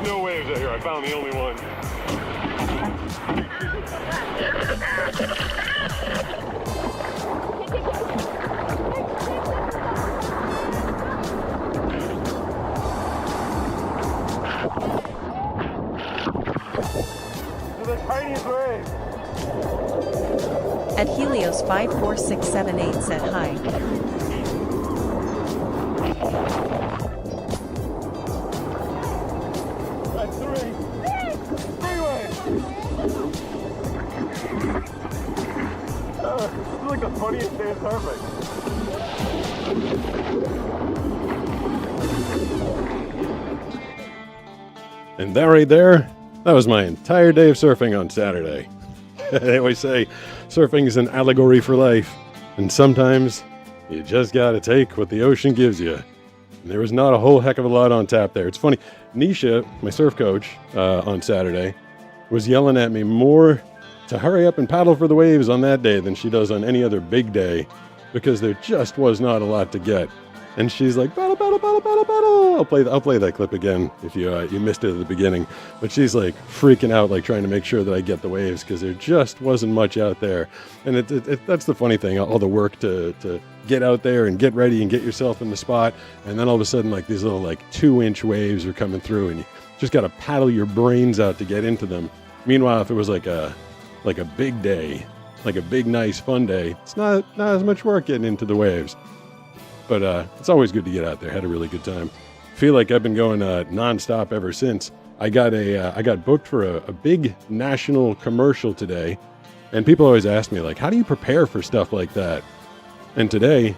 no waves out here. I found the only one. They're the tiniest waves. At Helios 54678 said hi. That's three. Three-way. This is like the funniest day of surfing. And that right there, that was my entire day of surfing on Saturday. They always say surfing is an allegory for life, and sometimes you just gotta take what the ocean gives you. And there was not a whole heck of a lot on tap there. It's funny, Nisha, my surf coach, on Saturday, was yelling at me more to hurry up and paddle for the waves on that day than she does on any other big day, because there just was not a lot to get. And she's like, paddle, paddle, paddle, paddle, paddle. I'll play that clip again if you missed it at the beginning. But she's like freaking out, like trying to make sure that I get the waves, because there just wasn't much out there. And that's the funny thing, all the work to get out there and get ready and get yourself in the spot. And then all of a sudden, like these little like 2-inch waves are coming through, and you just got to paddle your brains out to get into them. Meanwhile, if it was like a big day, like a big, nice, fun day, it's not as much work getting into the waves. But it's always good to get out there. Had a really good time. Feel like I've been going nonstop ever since. I got booked for a big national commercial today, and people always ask me like, how do you prepare for stuff like that? And today,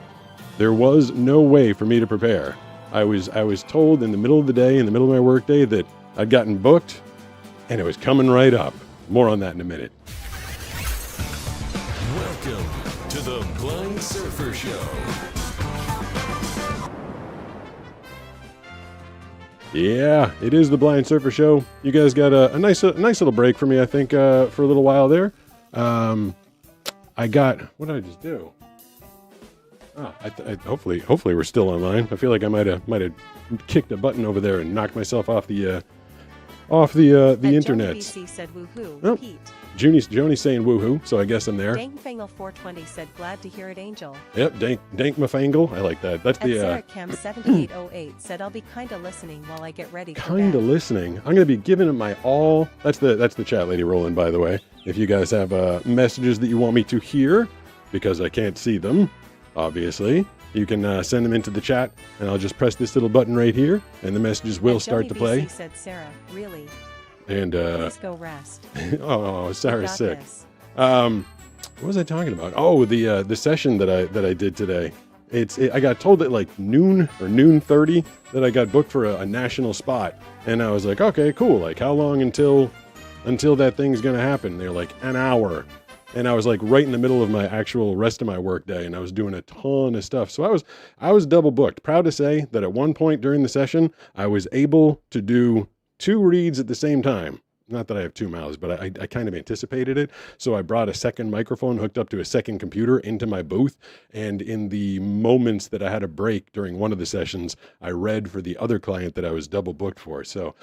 there was no way for me to prepare. I was told in the middle of the day, in the middle of my work day, that I'd gotten booked, and it was coming right up. More on that in a minute. Welcome to the Blind Surfer Show. Yeah, it is the Blind Surfer Show. You guys got a nice little break for me, I think, for a little while there. What did I just do? Hopefully we're still online. I feel like I might have kicked a button over there and knocked myself off the internet. BC said woohoo. Oh. Pete. Joni's saying woohoo, so I guess I'm there. Dankfangle420 said glad to hear it, Angel. Yep, Dank Mafangle. I like that. That's the Sarah Cam 7808 said I'll be kinda listening while I get ready. Kinda listening. I'm gonna be giving it my all. That's the chat lady rolling, by the way. If you guys have messages that you want me to hear, because I can't see them, obviously, you can send them into the chat, and I'll just press this little button right here, and the messages will start to play. Said Sarah, really? And please go rest. Oh, Sarah's sick. What was I talking about? Oh, the session that I did today. I got told at like noon or 12:30 that I got booked for a national spot, and I was like, okay, cool. Like, how long until that thing's gonna happen? They're like, an hour. And I was like right in the middle of my actual rest of my work day, and I was doing a ton of stuff. So I was double booked. Proud to say that at one point during the session, I was able to do 2 reads at the same time. Not that I have 2 mouths, but I kind of anticipated it. So I brought a second microphone hooked up to a second computer into my booth. And in the moments that I had a break during one of the sessions, I read for the other client that I was double booked for. So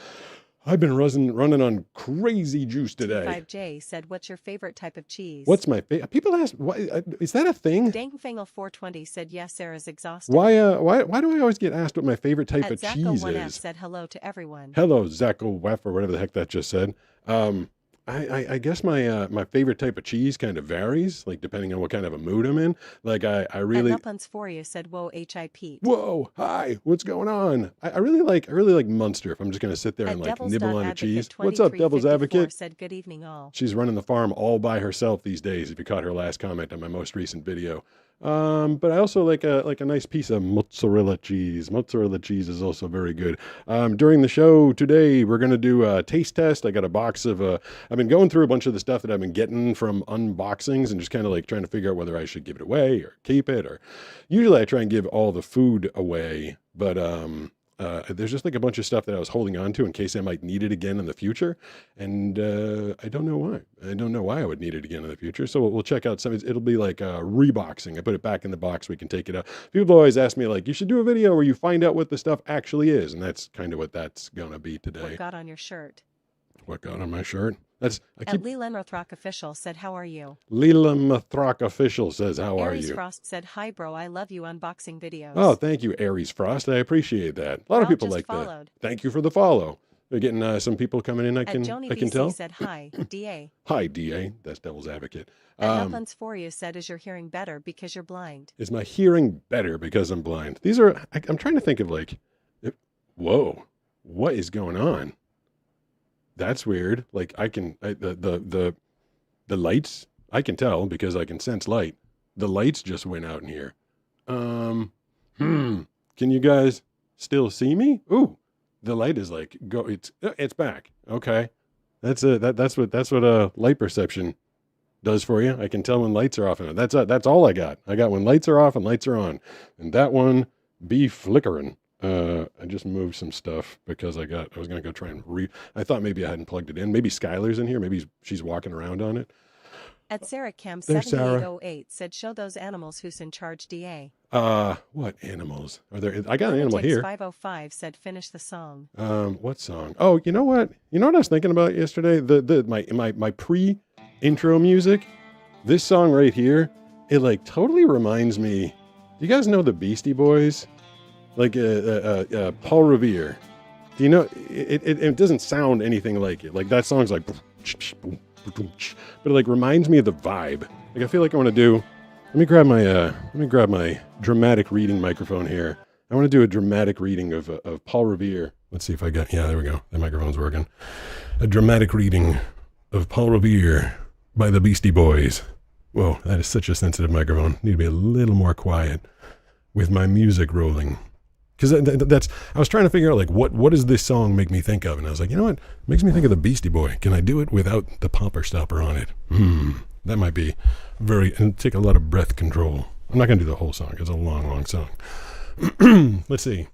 I've been running on crazy juice today. 5J said, what's your favorite type of cheese? What's my favorite? People ask, is that a thing? Dankfangle420 said, yes, Sarah's exhausted. Why do I always get asked what my favorite type of cheese is? said hello to everyone. Hello, Zacko Weff, or whatever the heck that just said. I guess my favorite type of cheese kind of varies, like depending on what kind of a mood I'm in. Like I really. Nuppans for you said, whoa, H.I. Pete. Whoa, hi, what's going on? I really like Munster. If I'm just gonna sit there and like nibble on a cheese. What's up, Devil's Advocate? Said good evening all. She's running the farm all by herself these days. If you caught her last comment on my most recent video. But I also like a nice piece of mozzarella cheese. Mozzarella cheese is also very good. During the show today, we're going to do a taste test. I got a box of, I've been going through a bunch of the stuff that I've been getting from unboxings and just kind of like trying to figure out whether I should give it away or keep it, or usually I try and give all the food away, but, there's just like a bunch of stuff that I was holding on to in case I might need it again in the future. And I don't know why. I don't know why I would need it again in the future. So we'll check out some. It'll be like reboxing. I put it back in the box. We can take it out. People always ask me, like, you should do a video where you find out what the stuff actually is. And that's kind of what that's going to be today. What got on your shirt? What got on my shirt? Leland Rothrock Official said, how are you? Leland Rothrock Official says, how are Aries you? Frost said, hi bro, I love you unboxing videos. Oh, thank you, Aries Frost. I appreciate that. A lot of people like that. Thank you for the follow. We're getting some people coming in. I can tell. Said, hi, DA. Hi, DA. That's Devil's Advocate. Uplands for you said, is your hearing better because you're blind? Is my hearing better because I'm blind? These are, I'm trying to think of like, whoa, what is going on? That's weird. Like the lights, I can tell because I can sense light. The lights just went out in here. Can you guys still see me? Ooh, the light is like it's back. Okay. That's what light perception does for you. I can tell when lights are off and on. That's all I got. I got when lights are off and lights are on. And that one be flickering. I just moved some stuff because I was going to go try and I thought maybe I hadn't plugged it in. Maybe Skylar's in here. Maybe she's walking around on it. At Sarah Cam 7808 said, show those animals who's in charge, DA. What animals are there? I got an animal here. 505 said, finish the song. What song? Oh, you know what? You know what I was thinking about yesterday? My pre-intro music. This song right here, it like totally reminds me. Do you guys know the Beastie Boys? Like Paul Revere. Do you know it doesn't sound anything like it. Like that song's like, but it like reminds me of the vibe. Like I feel like I want to do. Let me grab my dramatic reading microphone here. I want to do a dramatic reading of Paul Revere. Let's see if I got. Yeah, there we go. The microphone's working. A dramatic reading of Paul Revere by the Beastie Boys. Whoa, that is such a sensitive microphone. Need to be a little more quiet with my music rolling. Because I was trying to figure out, like, what does this song make me think of? And I was like, you know what? It makes me think of the Beastie Boy. Can I do it without the popper stopper on it? That might be and take a lot of breath control. I'm not going to do the whole song. It's a long, long song. Let's see.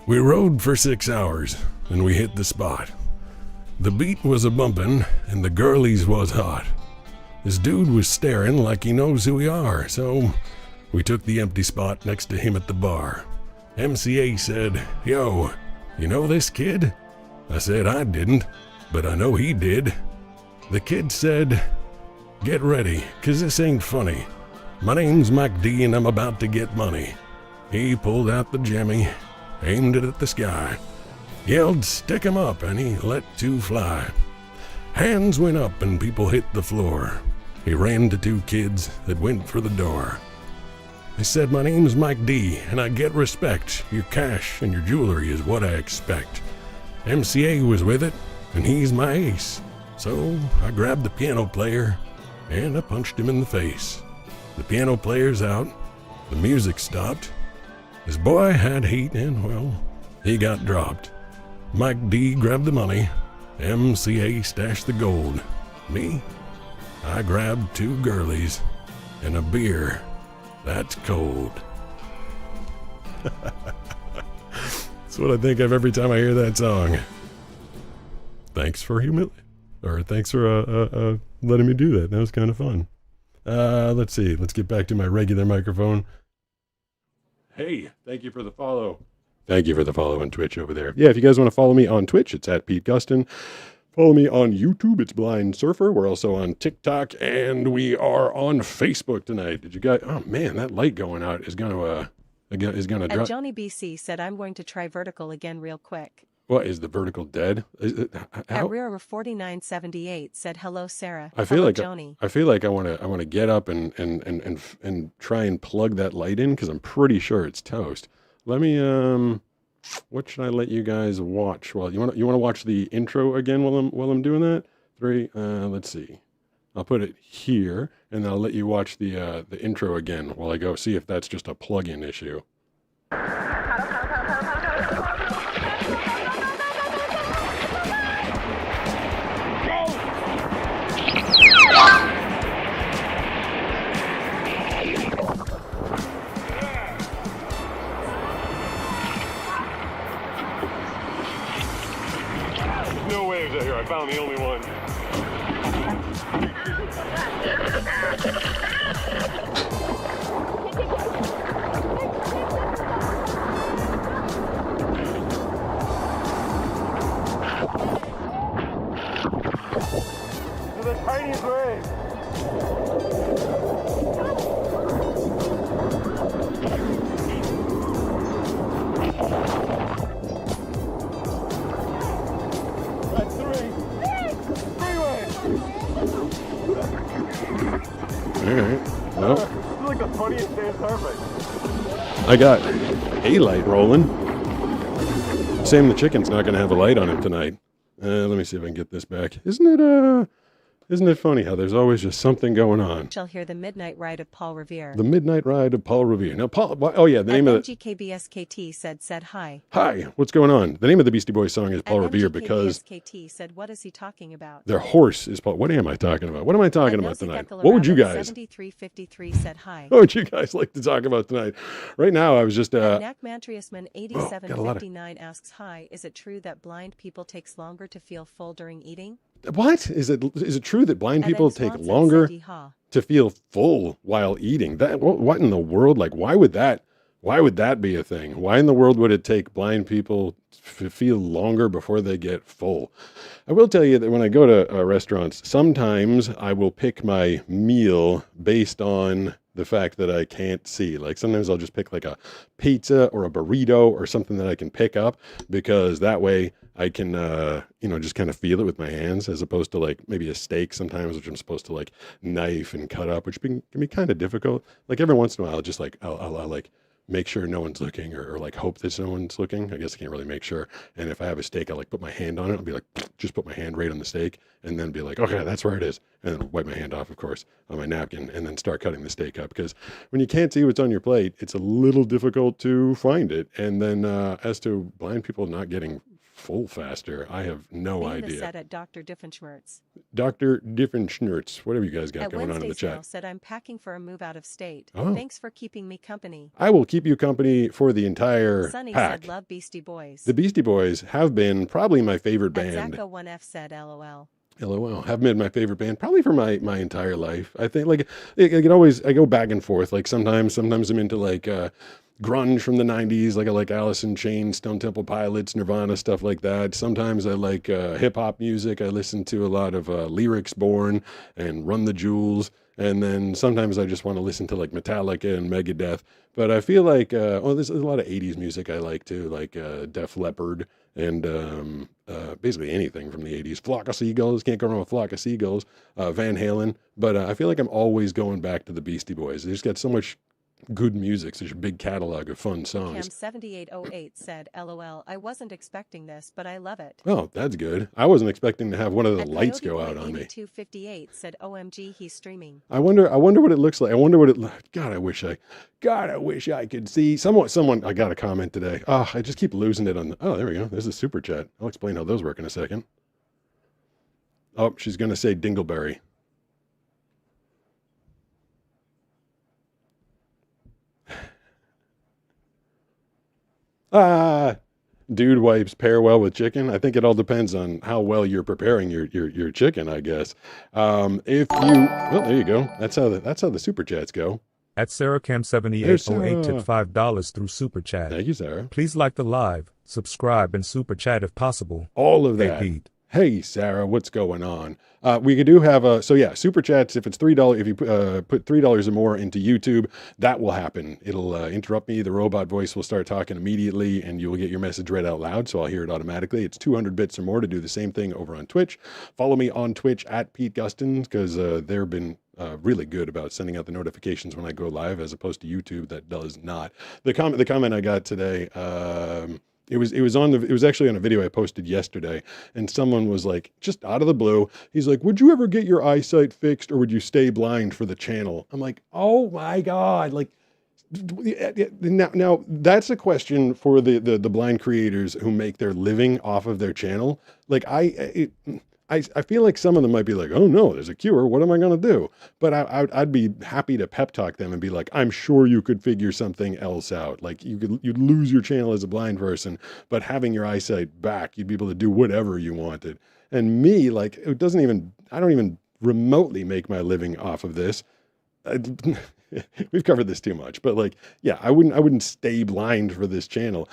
We rode for 6 hours, and we hit the spot. The beat was a-bumpin', and the girlies was hot. This dude was staring like he knows who we are, so we took the empty spot next to him at the bar. MCA said, yo, you know this kid? I said I didn't, but I know he did. The kid said, get ready, 'cause this ain't funny. My name's Mike D and I'm about to get money. He pulled out the jemmy, aimed it at the sky, yelled, stick 'em up, and he let two fly. Hands went up and people hit the floor. He ran to two kids that went for the door. I said, my name's Mike D, and I get respect. Your cash and your jewelry is what I expect. MCA was with it, and he's my ace. So I grabbed the piano player, and I punched him in the face. The piano player's out. The music stopped. His boy had heat, and, well, he got dropped. Mike D grabbed the money. MCA stashed the gold. Me? I grabbed two girlies and a beer. That's cold. That's what I think of every time I hear that song. Thanks for thanks for letting me do that. That was kind of fun. Let's see. Let's get back to my regular microphone. Hey, thank you for the follow. Thank you for the follow on Twitch over there. Yeah, if you guys want to follow me on Twitch, it's at Pete Gustin. Follow me on YouTube. It's Blind Surfer. We're also on TikTok, and we are on Facebook tonight. Did you guys? Oh man, that light going out is gonna drop. Johnny BC said, I'm going to try vertical again real quick. What, is the vertical dead? At Rira 4978 said, hello Sarah. I feel hello, like Joni. I feel like I want to get up and try and plug that light in because I'm pretty sure it's toast. Let me what should I let you guys watch? Well, you want to watch the intro again while I'm doing that? Let's see. I'll put it here, and then I'll let you watch the intro again while I go see if that's just a plug-in issue. I found the only one. They're the tiniest waves. That's three. Alright. Well, this is like the funniest day of surfing. I got a light rolling. Sam the chicken's not going to have a light on him tonight. Let me see if I can get this back. Isn't it funny how there's always just something going on? Shall hear the Midnight Ride of Paul Revere. The Midnight Ride of Paul Revere. Now, Paul, oh yeah, the name of the... MGKBSKT said hi. Hi, what's going on? The name of the Beastie Boys song is Paul Revere because... MGKBSKT said, what is he talking about? Their horse is Paul... What am I talking about? What am I talking about tonight? What would you guys... 7353 said hi. What would you guys like to talk about tonight? Right now, I was just... Knack Mantriusman 8759 asks, hi, is it true that blind people takes longer to feel full during eating? What? Is it true that blind people take longer to feel full while eating? That what in the world? Like, why would that be a thing? Why in the world would it take blind people to feel longer before they get full? I will tell you that when I go to restaurants, sometimes I will pick my meal based on the fact that I can't see. Like sometimes I'll just pick like a pizza or a burrito or something that I can pick up, because that way I can, just kind of feel it with my hands, as opposed to like maybe a steak sometimes, which I'm supposed to like knife and cut up, which can be kind of difficult. Like every once in a while, just like, I'll like make sure no one's looking, or like hope that no one's looking. I guess I can't really make sure. And if I have a steak, I'll like put my hand on it. I'll be like, just put my hand right on the steak and then be like, okay, that's where it is. And then wipe my hand off, of course, on my napkin, and then start cutting the steak up. Because when you can't see what's on your plate, it's a little difficult to find it. And then as to blind people not getting full faster, I have no idea. Said at Dr. Diffenschmerz. Dr. Diffenschmerz, whatever you guys got at going on in the chat. Said, I'm packing for a move out of state. Oh. Thanks for keeping me company. I will keep you company for the entire Sunny pack. Said, love Beastie Boys. The Beastie Boys have been probably my favorite band. Zacko1F said, LOL. LOL. Have been my favorite band probably for my entire life. I think like I go back and forth. Like sometimes I'm into like grunge from the 90s, like I like Alice in Chains, Stone Temple Pilots, Nirvana, stuff like that. Sometimes I like hip hop music. I listen to a lot of Lyrics Born and Run the Jewels. And then sometimes I just want to listen to like Metallica and Megadeth. But I feel like, there's a lot of 80s music I like too, like Def Leppard and basically anything from the 80s. Flock of Seagulls, can't go wrong with Flock of Seagulls, Van Halen. But I feel like I'm always going back to the Beastie Boys. They just got so much good music, such a big catalog of fun songs. Cam7808 said, LOL, I wasn't expecting this, but I love it. Oh, that's good. I wasn't expecting to have one of the lights go out on me. 258 said, OMG, he's streaming. I wonder what it looks like. God, I wish I could see. Someone, I got a comment today. Oh, I just keep losing it there we go. There's a super chat. I'll explain how those work in a second. Oh, she's going to say Dingleberry. Dude wipes pair well with chicken. I think it all depends on how well you're preparing your chicken, I guess. There you go. That's how the super chats go. At SarahCam7808 tipped $5 through super chat. Thank you, Sarah. Please like the live, subscribe, and super chat if possible. All of that. Hey, Pete. Hey, Sarah, what's going on? We do have super chats. If it's $3, if you put $3 or more into YouTube, that will happen. It'll interrupt me. The robot voice will start talking immediately, and you will get your message read out loud, so I'll hear it automatically. It's 200 bits or more to do the same thing over on Twitch. Follow me on Twitch at Pete Gustin, because they've been really good about sending out the notifications when I go live, as opposed to YouTube that does not. The comment I got today. It was actually on a video I posted yesterday, and someone was like, just out of the blue, he's like, would you ever get your eyesight fixed, or would you stay blind for the channel? I'm like, oh my God. Like, now that's a question for the blind creators who make their living off of their channel. Like I feel like some of them might be like, oh no, there's a cure. What am I going to do? But I'd be happy to pep talk them and be like, I'm sure you could figure something else out. Like you'd lose your channel as a blind person, but having your eyesight back, you'd be able to do whatever you wanted. And me, like, I don't even remotely make my living off of this. We've covered this too much, but like, yeah, I wouldn't stay blind for this channel.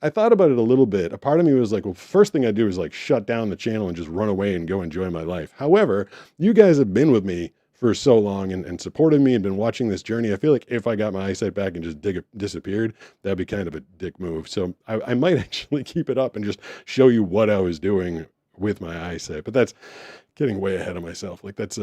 I thought about it a little bit. A part of me was like, well, first thing I do is like shut down the channel and just run away and go enjoy my life. However, you guys have been with me for so long and supported me and been watching this journey. I feel like if I got my eyesight back and just disappeared, that'd be kind of a dick move. So I might actually keep it up and just show you what I was doing with my eyesight. But that's getting way ahead of myself. Like that's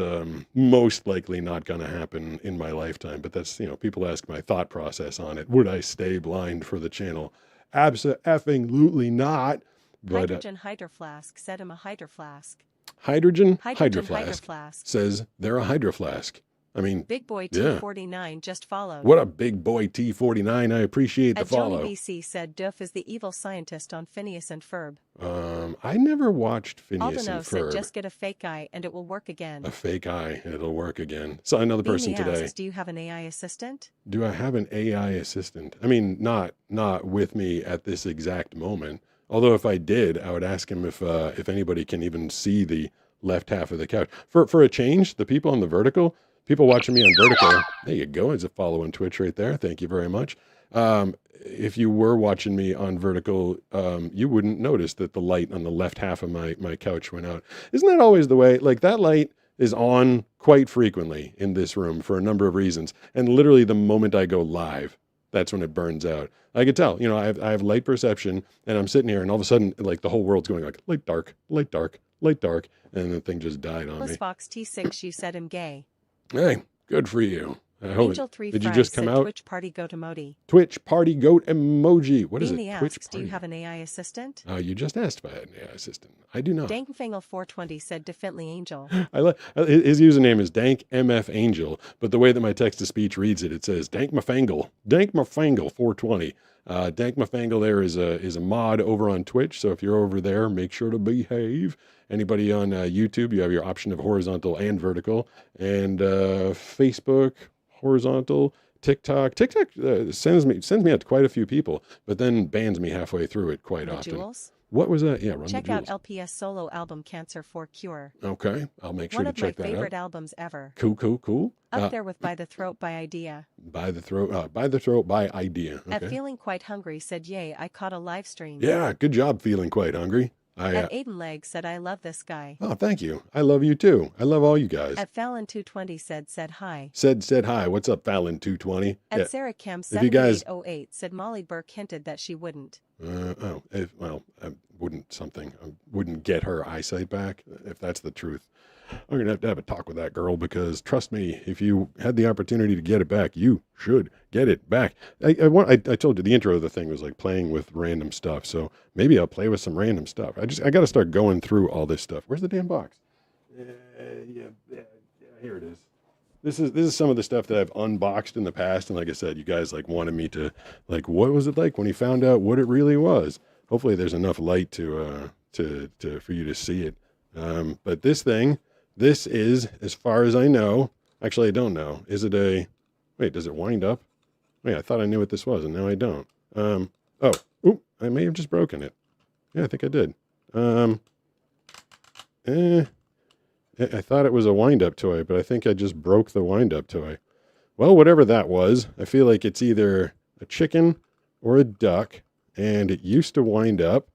most likely not going to happen in my lifetime. But that's, people ask my thought process on it. Would I stay blind for the channel? Abso-effing-lutely not. But, Hydrogen Hydro Flask said I'm a Hydro Flask. Hydro Hydro Flask Flask says they're a Hydro Flask. I mean, Big Boy T49 just followed. What a big boy T49. I appreciate the follow. Joey BC said Duff is the evil scientist on Phineas and Ferb. I never watched Phineas and Aldeno said Ferb. just get a fake eye and it will work again. A fake eye and it'll work again. So another person Beanie today. asks, do you have an AI assistant? Do I have an AI assistant? I mean, not with me at this exact moment. Although if I did, I would ask him if anybody can even see the left half of the couch. For a change, the people on the vertical, people watching me on vertical, there you go. It's a follow on Twitch right there. Thank you very much. If you were watching me on vertical, you wouldn't notice that the light on the left half of my couch went out. Isn't that always the way? Like that light is on quite frequently in this room for a number of reasons. And literally the moment I go live, that's when it burns out. I could tell, I have light perception and I'm sitting here and all of a sudden like the whole world's going like light, dark, light, dark, light, dark. And the thing just died on me. Fox T6, you said him gay. Hey, good for you. Angel 3 Did you just come out? Twitch party goat emoji. Twitch party goat emoji. What is it? Beanie Twitch asks, do you have an AI assistant? You just asked if I had an AI assistant. I do not. Dankfangle420 said Defintly Angel. His username is DankMFAngel, but the way that my text-to-speech reads it, it says Dankmafangle420. Dankmafangle there is a mod over on Twitch, so if you're over there, make sure to behave. Anybody on YouTube, you have your option of horizontal and vertical, and Facebook, horizontal, TikTok sends me out to quite a few people, but then bans me halfway through it quite often. Jewels? What was that? Yeah, run Check the out jewels. LPS solo album Cancer for Cure. Okay, I'll make sure One to of check my that out. favorite albums ever. Cool. Up there with By the Throat by Idea. By the throat by Idea. Okay. At Feeling Quite Hungry said yay, I caught a live stream. Yeah, good job feeling quite hungry. At Aiden Leg said I love this guy. Oh, thank you. I love you too. I love all you guys. At Fallon220 said hi. Said hi. What's up, Fallon220? At Sarah Cam 7808 said Molly Burke hinted that she wouldn't. I wouldn't get her eyesight back, if that's the truth. I'm going to have a talk with that girl because, trust me, if you had the opportunity to get it back, you should get it back. I told you the intro of the thing was like playing with random stuff, so maybe I'll play with some random stuff. I got to start going through all this stuff. Where's the damn box? Yeah, here it is. This is some of the stuff that I've unboxed in the past, and like I said, you guys like wanted me to like, what was it like when you found out what it really was? Hopefully, there's enough light to for you to see it. But this is, as far as I know, actually I don't know. Is it wait, does it wind up? Wait, I thought I knew what this was, and now I don't. I may have just broken it. Yeah, I think I did. I thought it was a wind-up toy, but I think I just broke the wind-up toy. Well, whatever that was, I feel like it's either a chicken or a duck, and it used to wind up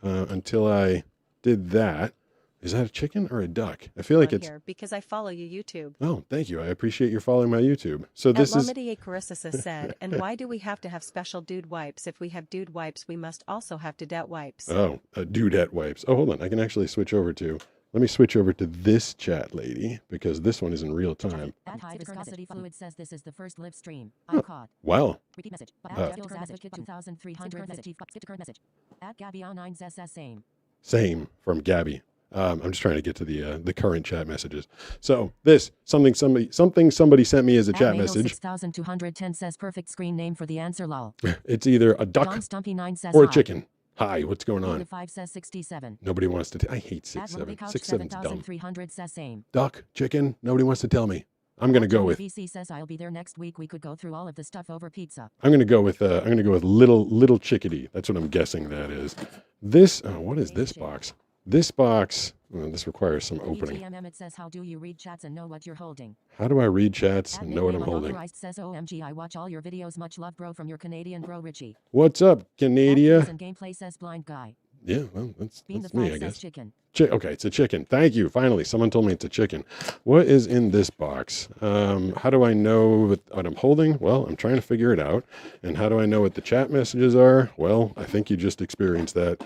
until I did that. Is that a chicken or a duck? I feel like it's here because I follow you YouTube. Oh, thank you. I appreciate your following my YouTube. So this is Carissa said, and why do we have to have special dude wipes? If we have dude wipes, we must also have dudette wipes. Oh, dudette wipes. Oh, hold on. I can actually switch over to. Let me switch over to this chat lady because this one is in real time. At High Viscosity Fluid says this is the first live stream. I'm caught. Wow. Repeat message. At 2300 message. Skip to current message. At Gabby09 says same. Same from Gabby. I'm just trying to get to the current chat messages. So this something somebody sent me as a chat message. 6210 says perfect screen name for the answer lol. It's either a duck John Stumpy 9 says or a hi. chicken. Hi, what's going on? 5 says 67. Nobody wants to. I hate At 6-7. Lily Couch 6-7's dumb. 7300 says same. Duck, chicken. Nobody wants to tell me. I'm gonna go with. VC says I'll be there next week. We could go through all of the stuff over pizza. I'm gonna go with. I'm gonna go with little chickadee. That's what I'm guessing that is. This. Oh, what is this box? This box. Well, this requires some opening. It says how do you read chats and know what you're holding? How do I read chats and know what I'm holding? Authorized says OMG, I watch all your videos. Much love, bro, from your Canadian bro Richie. What's up, Canada? And gameplay says blind guy. Yeah, well, that's Bean the me, Five I guess. says chicken. Okay, it's a chicken. Thank you. Finally, someone told me it's a chicken. What is in this box? How do I know what I'm holding? Well, I'm trying to figure it out. And how do I know what the chat messages are? Well, I think you just experienced that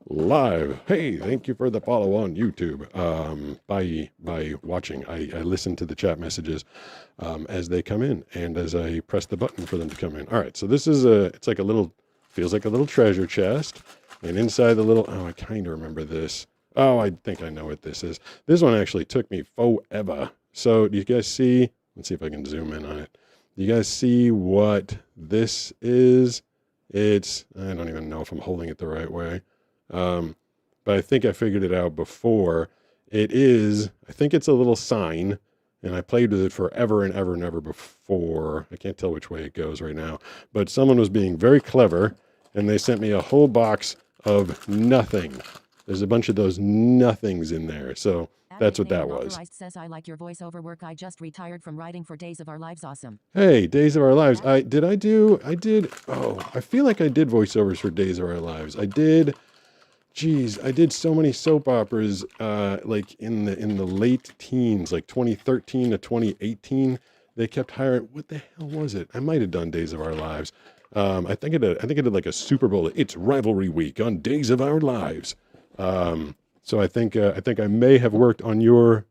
live. Hey, thank you for the follow on YouTube. By watching, I listen to the chat messages as they come in and as I press the button for them to come in. All right, so this is it's like a little, feels like a little treasure chest. And inside the little, I kind of remember this. Oh, I think I know what this is. This one actually took me forever. So do you guys see? Let's see if I can zoom in on it. Do you guys see what this is? It's, I don't even know if I'm holding it the right way. But I think I figured it out before. It is, I think it's a little sign. And I played with it forever and ever and ever before. I can't tell which way it goes right now. But someone was being very clever. And they sent me a whole box of nothing. There's a bunch of those nothings in there. So that's what that was. Says I like your voiceover work. I just retired from writing for Days of Our Lives. Awesome. Hey, Days of Our Lives. I did. Oh, I feel like I did voiceovers for Days of Our Lives. I did. Geez, I did so many soap operas, like in the late teens, like 2013 to 2018. They kept hiring. What the hell was it? I might have done Days of Our Lives. I think I did like a Super Bowl. It's rivalry week on Days of Our Lives. So I think I may have worked on your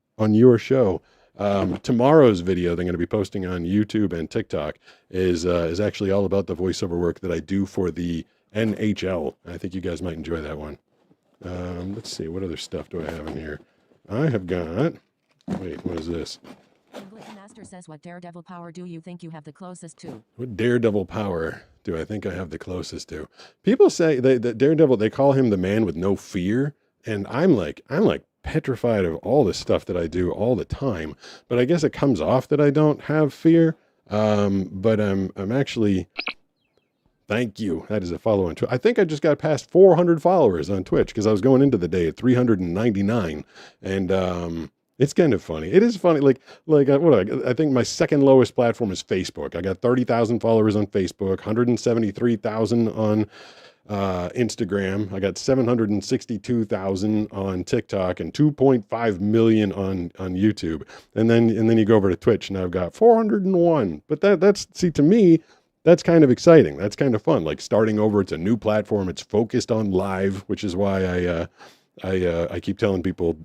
show. Tomorrow's video they're going to be posting on YouTube and TikTok is actually all about the voiceover work that I do for the NHL. I think you guys might enjoy that one. Let's see, what other stuff do I have in here? I have got. Wait, what is this? Anglican Master says, what daredevil power do you think you have the closest to? What daredevil power do I think I have the closest to? People say that Daredevil, they call him the man with no fear. And I'm like petrified of all the stuff that I do all the time. But I guess it comes off that I don't have fear. But I'm actually, thank you. That is a follow on Twitch. I think I just got past 400 followers on Twitch because I was going into the day at 399. And, it's kind of funny. It is funny. I think my second lowest platform is Facebook. I got 30,000 followers on Facebook, 173,000 on Instagram. I got 762,000 on TikTok and 2.5 million on YouTube. And then you go over to Twitch and I've got 401. But that's to me, that's kind of exciting. That's kind of fun. Like starting over, it's a new platform. It's focused on live, which is why I keep telling people,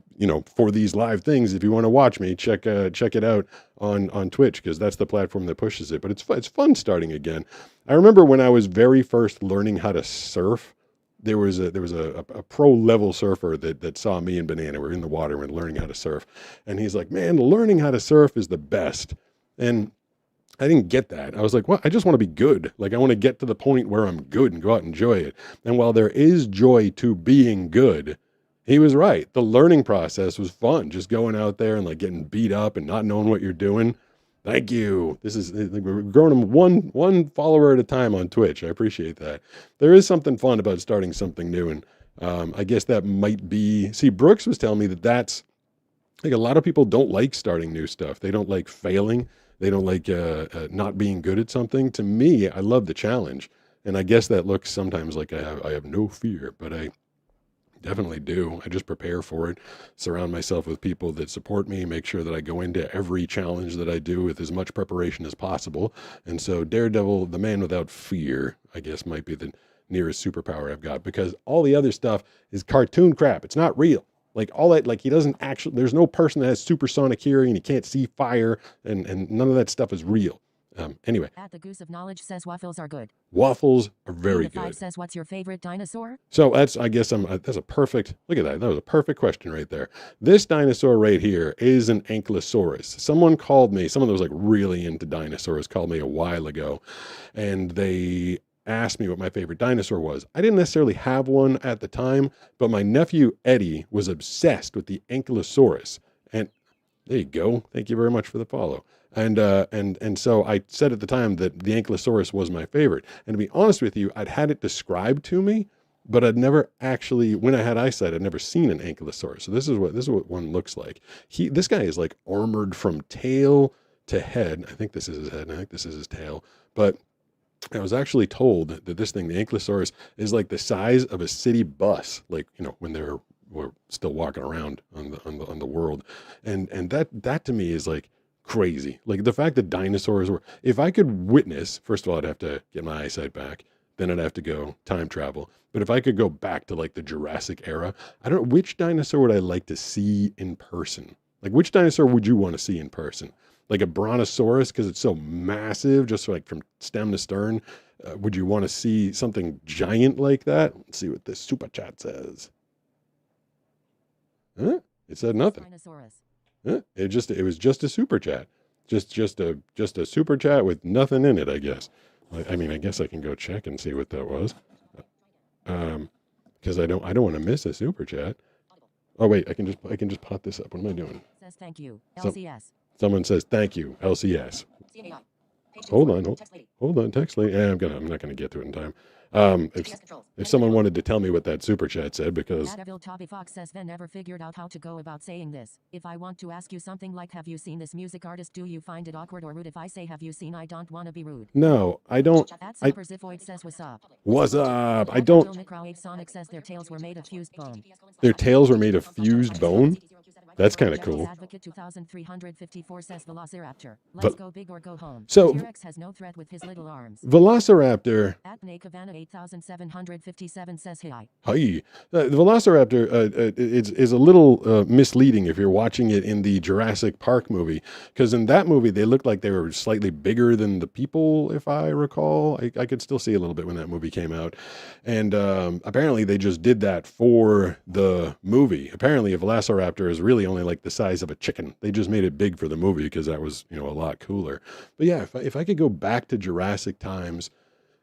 for these live things, if you want to watch me, check it out on Twitch, because that's the platform that pushes it. But it's fun starting again. I remember when I was very first learning how to surf, there was a pro level surfer that saw me and Banana. We're in the water and learning how to surf, and he's like, "Man, learning how to surf is the best." And I didn't get that. I was like, well, I just want to be good. Like, I want to get to the point where I'm good and go out and enjoy it. And while there is joy to being good, he was right. The learning process was fun. Just going out there and like getting beat up and not knowing what you're doing. Thank you. We're growing them one follower at a time on Twitch. I appreciate that. There is something fun about starting something new. And I guess that might be, see, Brooks was telling me that's like a lot of people don't like starting new stuff. They don't like failing. They don't like not being good at something. To me, I love the challenge. And I guess that looks sometimes like I have no fear, but I definitely do. I just prepare for it, surround myself with people that support me, make sure that I go into every challenge that I do with as much preparation as possible. And so Daredevil, the man without fear, I guess might be the nearest superpower I've got, because all the other stuff is cartoon crap. It's not real. Like all that, like he doesn't actually, there's no person that has supersonic hearing and he can't see fire and none of that stuff is real. Anyway. At the Goose of Knowledge says waffles are good. Waffles are very good. 5 says, what's your favorite dinosaur? So that's a perfect, look at that. That was a perfect question right there. This dinosaur right here is an Ankylosaurus. Someone that was like really into dinosaurs called me a while ago, and they asked me what my favorite dinosaur was. I didn't necessarily have one at the time, but my nephew Eddie was obsessed with the Ankylosaurus. And there you go. Thank you very much for the follow. And so I said at the time that the Ankylosaurus was my favorite. And to be honest with you, I'd had it described to me, but I'd never actually, when I had eyesight, I'd never seen an Ankylosaurus. So this is what one looks like. This guy is like armored from tail to head. I think this is his head, and I think this is his tail. But I was actually told that this thing, the Ankylosaurus, is like the size of a city bus, like, you know, when we're still walking around on the world. And that to me is like crazy. Like the fact that dinosaurs were, if I could witness, first of all, I'd have to get my eyesight back. Then I'd have to go time travel. But if I could go back to like the Jurassic era, I don't know, which dinosaur would I like to see in person? Like which dinosaur would you want to see in person? Like a brontosaurus, because it's so massive, just like from stem to stern. Would you want to see something giant like that? Let's see what this super chat says. Huh? It said nothing. Huh? It was just a super chat, just a super chat with nothing in it, I guess. I mean, I guess I can go check and see what that was, because I don't want to miss a super chat. Oh wait, I can just pop this up. What am I doing? Says thank you. LCS. Someone says thank you, LCS. Hold on, text lady. I'm not gonna get to it in time. If someone wanted to tell me what that super chat said, because Toby Fox says Ven never figured out how to go about saying this. If I want to ask you something like, have you seen this music artist? Do you find it awkward or rude if I say, have you seen? I don't want to be rude. No, I don't. Super Ziphoid says what's up. What's up? I don't. Sonic says their tails were made of fused bone. Their tails were made of fused bone? That's kind of cool. Advocate 2354 says Velociraptor. Let's go big or go home. So T-Rex has no threat with his little arms. Velociraptor. At Nakavana 8757 says hi. Hi. The Velociraptor is a little misleading if you're watching it in the Jurassic Park movie, because in that movie they looked like they were slightly bigger than the people, if I recall. I could still see a little bit when that movie came out, and apparently they just did that for the movie. Apparently a Velociraptor is really only like the size of a chicken. They just made it big for the movie because that was, you know, a lot cooler. But yeah, if I could go back to Jurassic times,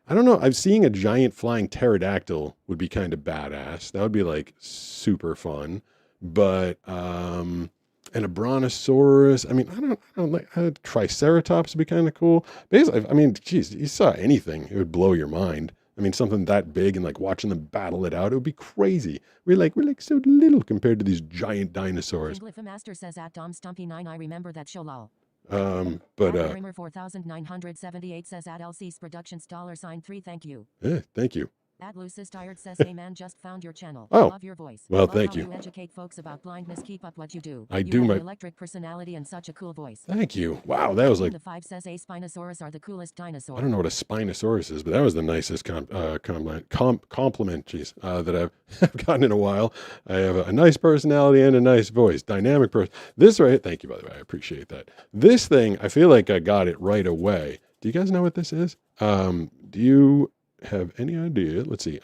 I don't know. I'm seeing a giant flying pterodactyl would be kind of badass. That would be like super fun. But and a brontosaurus. I mean, I don't like a triceratops would be kind of cool. Basically, I mean, geez, you saw anything, it would blow your mind. I mean, something that big and like watching them battle it out, it would be crazy. We're like so little compared to these giant dinosaurs. Master says at Dom Stumpy 9, I remember that show lol. Kramer 4978 says at LC's Productions $3 thank you. Yeah, thank you. At Lucis Tired says, hey man, just found your channel. Oh, love your voice. Well, love thank how you. Educate folks about blindness. Keep up what you do. I you do have my an electric personality and such a cool voice. Thank you. Wow, that was like. The 5 says a Spinosaurus are the coolest dinosaur. I don't know what a Spinosaurus is, but that was the nicest compliment. Jeez, that I've gotten in a while. I have a nice personality and a nice voice, dynamic person. This right, thank you by the way, I appreciate that. This thing, I feel like I got it right away. Do you guys know what this is? Do you have any idea? Let's see.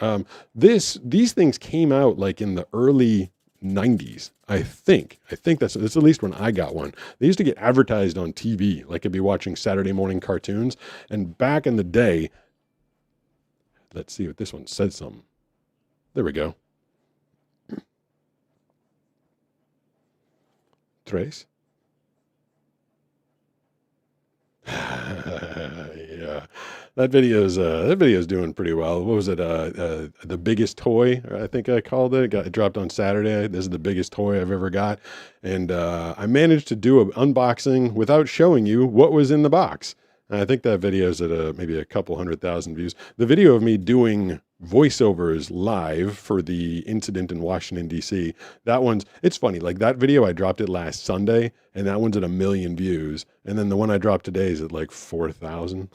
These things came out like in the early 90s. I think that's at least when I got one. They used to get advertised on TV, like I'd be watching Saturday morning cartoons. And back in the day, let's see if this one said something. There we go. Trace. Yeah, that video's doing pretty well. What was it? The biggest toy, I think I called it. It dropped on Saturday. This is the biggest toy I've ever got, and I managed to do an unboxing without showing you what was in the box. And I think that video's at maybe a couple 100,000 views. The video of me doing voiceovers live for the incident in Washington, D.C. It's funny, like that video, I dropped it last Sunday, and that one's at 1 million views. And then the one I dropped today is at like 4,000.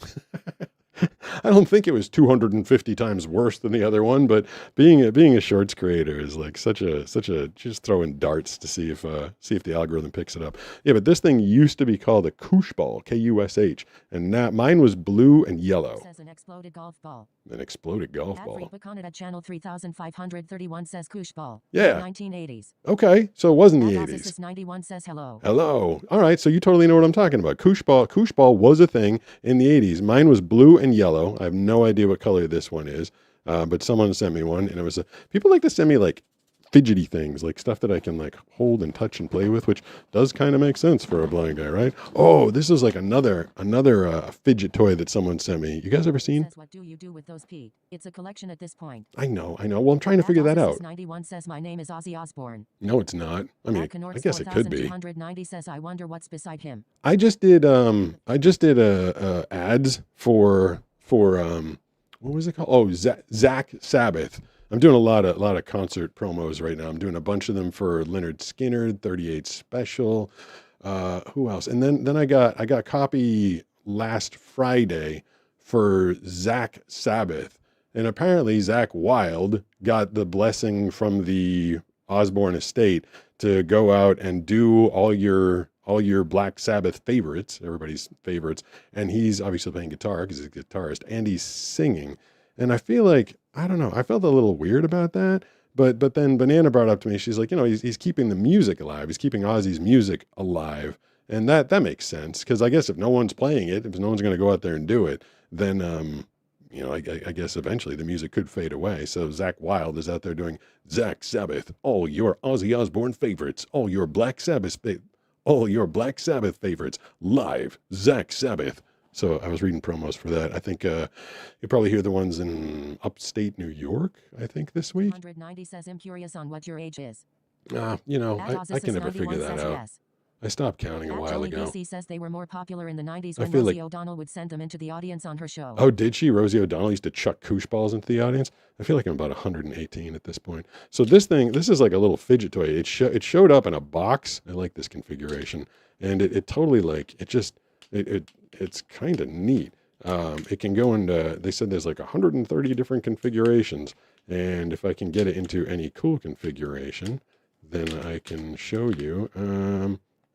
I don't think it was 250 times worse than the other one, but being a shorts creator is like such a just throwing darts to see if the algorithm picks it up. Yeah, but this thing used to be called a Kush ball, Kush, and now mine was blue and yellow. An exploded golf ball. An exploded golf Ad-free ball. book on it at channel 3531 says Koosh ball. Yeah. 1980s. Okay, so it was in the Ad 80s. 91 says hello. Hello. All right, so you totally know what I'm talking about. Koosh ball was a thing in the 80s. Mine was blue and yellow. I have no idea what color this one is, but someone sent me one, and it was people like to send me like fidgety things, like stuff that I can like hold and touch and play with, which does kind of make sense for a blind guy, right? Oh, this is like another fidget toy that someone sent me. You guys ever seen? Says, what do you do with those, Pete? It's a collection at this point. I know. Well, I'm trying to figure that out. 91 says my name is Ozzy Osbourne. No, it's not. I mean, I guess it could be. 290 says I wonder what's beside him. I just did ads for what was it called? Oh, Zach Sabbath. I'm doing a lot of concert promos right now. I'm doing a bunch of them for Leonard Skinner, 38 Special. Who else? And then I got copy last Friday for Zach Sabbath. And apparently Zach Wilde got the blessing from the Osborne estate to go out and do all your Black Sabbath favorites, everybody's favorites. And he's obviously playing guitar because he's a guitarist, and he's singing. And I feel like, I don't know, I felt a little weird about that. But then Banana brought up to me, she's like, he's keeping the music alive. He's keeping Ozzy's music alive. And that makes sense. Because I guess if no one's playing it, if no one's going to go out there and do it, then, I guess eventually the music could fade away. So Zach Wilde is out there doing Zach Sabbath, all your Ozzy Osbourne favorites, all your Black Sabbath favorites, live, Zach Sabbath. So I was reading promos for that. I think you'll probably hear the ones in upstate New York, I think, this week. 190 says I'm curious on what your age is. I can never figure that out. Yes. I stopped counting a while ago. BC says they were more popular in the 90s when Rosie O'Donnell would send them into the audience on her show. Oh, did she? Rosie O'Donnell used to chuck koosh balls into the audience? I feel like I'm about 118 at this point. So this is like a little fidget toy. It showed up in a box. I like this configuration. And it totally it's kind of neat. It can go into, they said there's like 130 different configurations. And if I can get it into any cool configuration, then I can show you.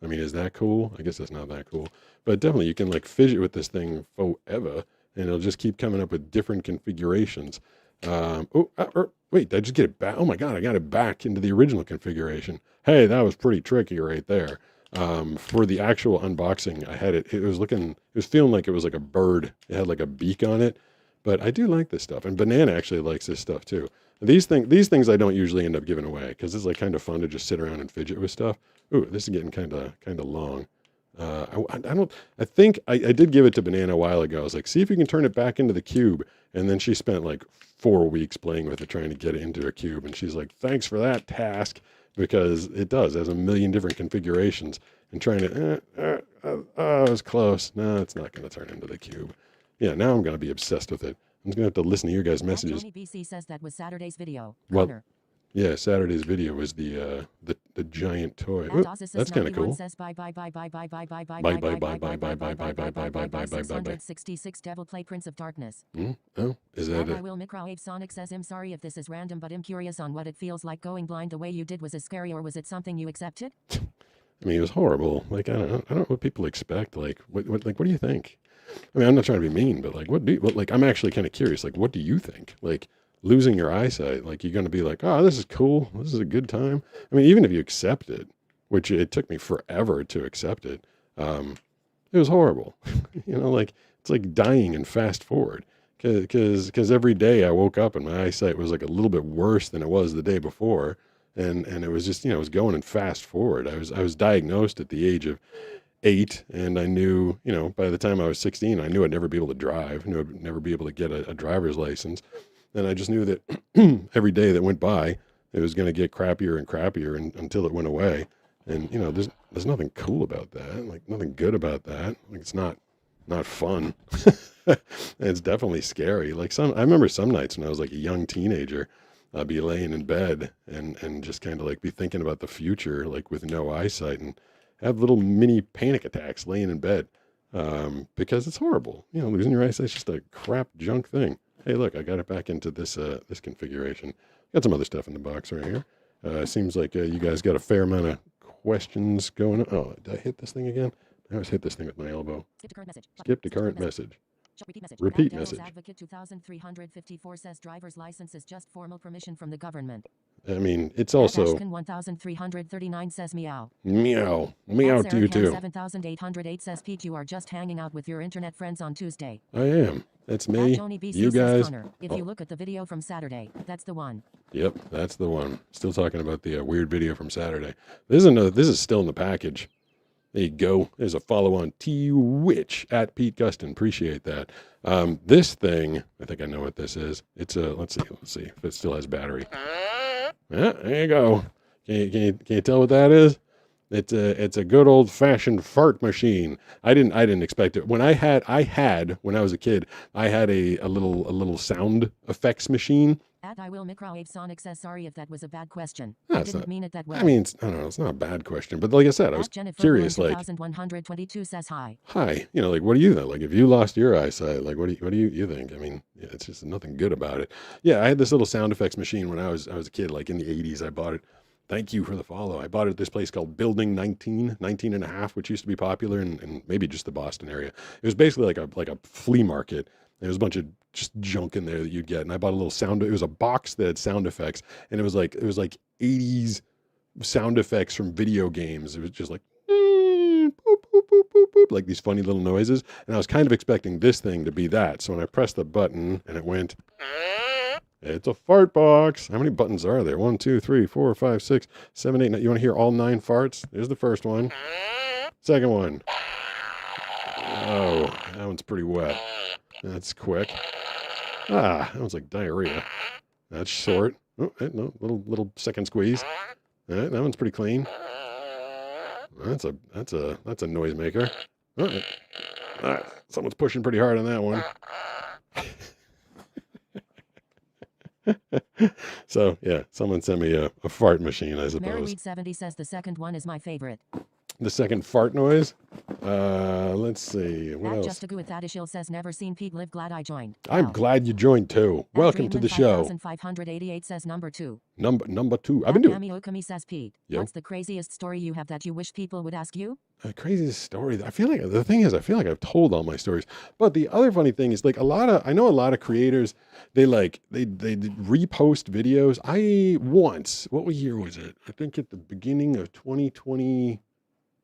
Is that cool? I guess that's not that cool. But definitely you can like fidget with this thing forever, and it'll just keep coming up with different configurations. Wait, did I just get it back? Oh my God, I got it back into the original configuration. Hey, that was pretty tricky right there. For the actual unboxing, I had it was feeling like it was like a bird. It had like a beak on it, but I do like this stuff. And Banana actually likes this stuff too. These things I don't usually end up giving away because it's like kind of fun to just sit around and fidget with stuff. Ooh, this is getting kind of long. I think I did give it to Banana a while ago. I was like, see if you can turn it back into the cube. And then she spent like 4 weeks playing with it, trying to get it into a cube. And she's like, thanks for that task. Because it has a million different configurations, and trying to, it was close. No, it's not going to turn into the cube. Yeah, now I'm going to be obsessed with it. I'm just going to have to listen to your guys' messages. Tony BC says that was Saturday's video. Well, yeah, Saturday's video was the giant toy. Ooh, that's kind of cool. Says bye. 66 Devil Play Prince of Darkness. Oh, is that I will microwave Sonic says I'm sorry if this is random, but I'm curious on what it feels like going blind the way you did. Was it scary or was it something you accepted? I mean, it was horrible. Like I don't know what people expect. Like what do you think? I mean, I'm not trying to be mean, but like I'm actually kind of curious. Like, what do you think? Like losing your eyesight, like you're going to be like, oh, this is cool. This is a good time. I mean, even if you accept it, which it took me forever to accept it, it was horrible. Like it's like dying and fast forward because every day I woke up and my eyesight was like a little bit worse than it was the day before. And it was just, it was going in fast forward. I was diagnosed at the age of 8, and I knew, by the time I was 16, I knew I'd never be able to drive. I knew I'd never be able to get a driver's license. And I just knew that every day that went by, it was going to get crappier and crappier until it went away. And, there's nothing cool about that, like nothing good about that. Like it's not fun. It's definitely scary. Like I remember some nights when I was like a young teenager, I'd be laying in bed and just kind of like be thinking about the future, like with no eyesight, and have little mini panic attacks laying in bed because it's horrible. Losing your eyesight is just a crap junk thing. Hey, look, I got it back into this configuration. Got some other stuff in the box right here. Seems like you guys got a fair amount of questions going on. Oh, did I hit this thing again? I always hit this thing with my elbow. Skip to current message. Skip to current message. Repeat message. Repeat Devil's message. Advocate 2354 says driver's license is just formal permission from the government. I mean, it's also Ashkin 1339 says meow. meow. Meow to you too. 7808 says Pete, you are just hanging out with your internet friends on Tuesday. I am. That's me. Joni BC You says guys. Connor, if you look at the video from Saturday, that's the one. Yep, that's the one. Still talking about the weird video from Saturday. This is still in the package. There you go. There's a follow on Twitch at Pete Gustin. Appreciate that. This thing, I think I know what this is. It's a let's see if it still has battery. Yeah, there you go. Can you tell what that is? It's a good old fashioned fart machine. I didn't expect it. When I when I was a kid, I had a little sound effects machine. I will microwave Sonic says sorry if that was a bad question. No, I didn't mean it that way. I mean, I don't know. It's not a bad question, but like I said, I was curious. Like, 2122 says hi. Hi, like, what do you think? Like, if you lost your eyesight, like, what do you think? I mean, yeah, it's just nothing good about it. Yeah, I had this little sound effects machine when I was a kid, like in the 80s. I bought it. Thank you for the follow. I bought it at this place called Building 19 and a half, which used to be popular in maybe just the Boston area. It was basically like a flea market. There was a bunch of just junk in there that you'd get. And I bought a little it was a box that had sound effects, and it was like 80s sound effects from video games. It was just like boop, boop, boop, boop, boop, like these funny little noises. And I was kind of expecting this thing to be that. So when I pressed the button and it went, it's a fart box. How many buttons are there? 1, 2, 3, 4, 5, 6, 7, 8, 9. You want to hear all 9 farts? There's the first one. Second one. Oh, that one's pretty wet. That's quick. That one's like diarrhea. That's short. Oh, no, little second squeeze. That one's pretty clean. That's a noisemaker. Someone's pushing pretty hard on that one. So yeah, someone sent me a fart machine, I suppose. Maryweed70 says the second one is my favorite. The second fart noise. Let's see. What else? Just a with Adishil says never seen Pete live. Glad I joined. I'm glad you joined too. Welcome to the show. 588 says number 2. Number 2. I've been doing. Yami Okami says Pete. Yep. What's the craziest story you have that you wish people would ask you? Craziest story. I feel like I've told all my stories. But the other funny thing is, like, I know a lot of creators, they repost videos. What year was it? I think at the beginning of 2020,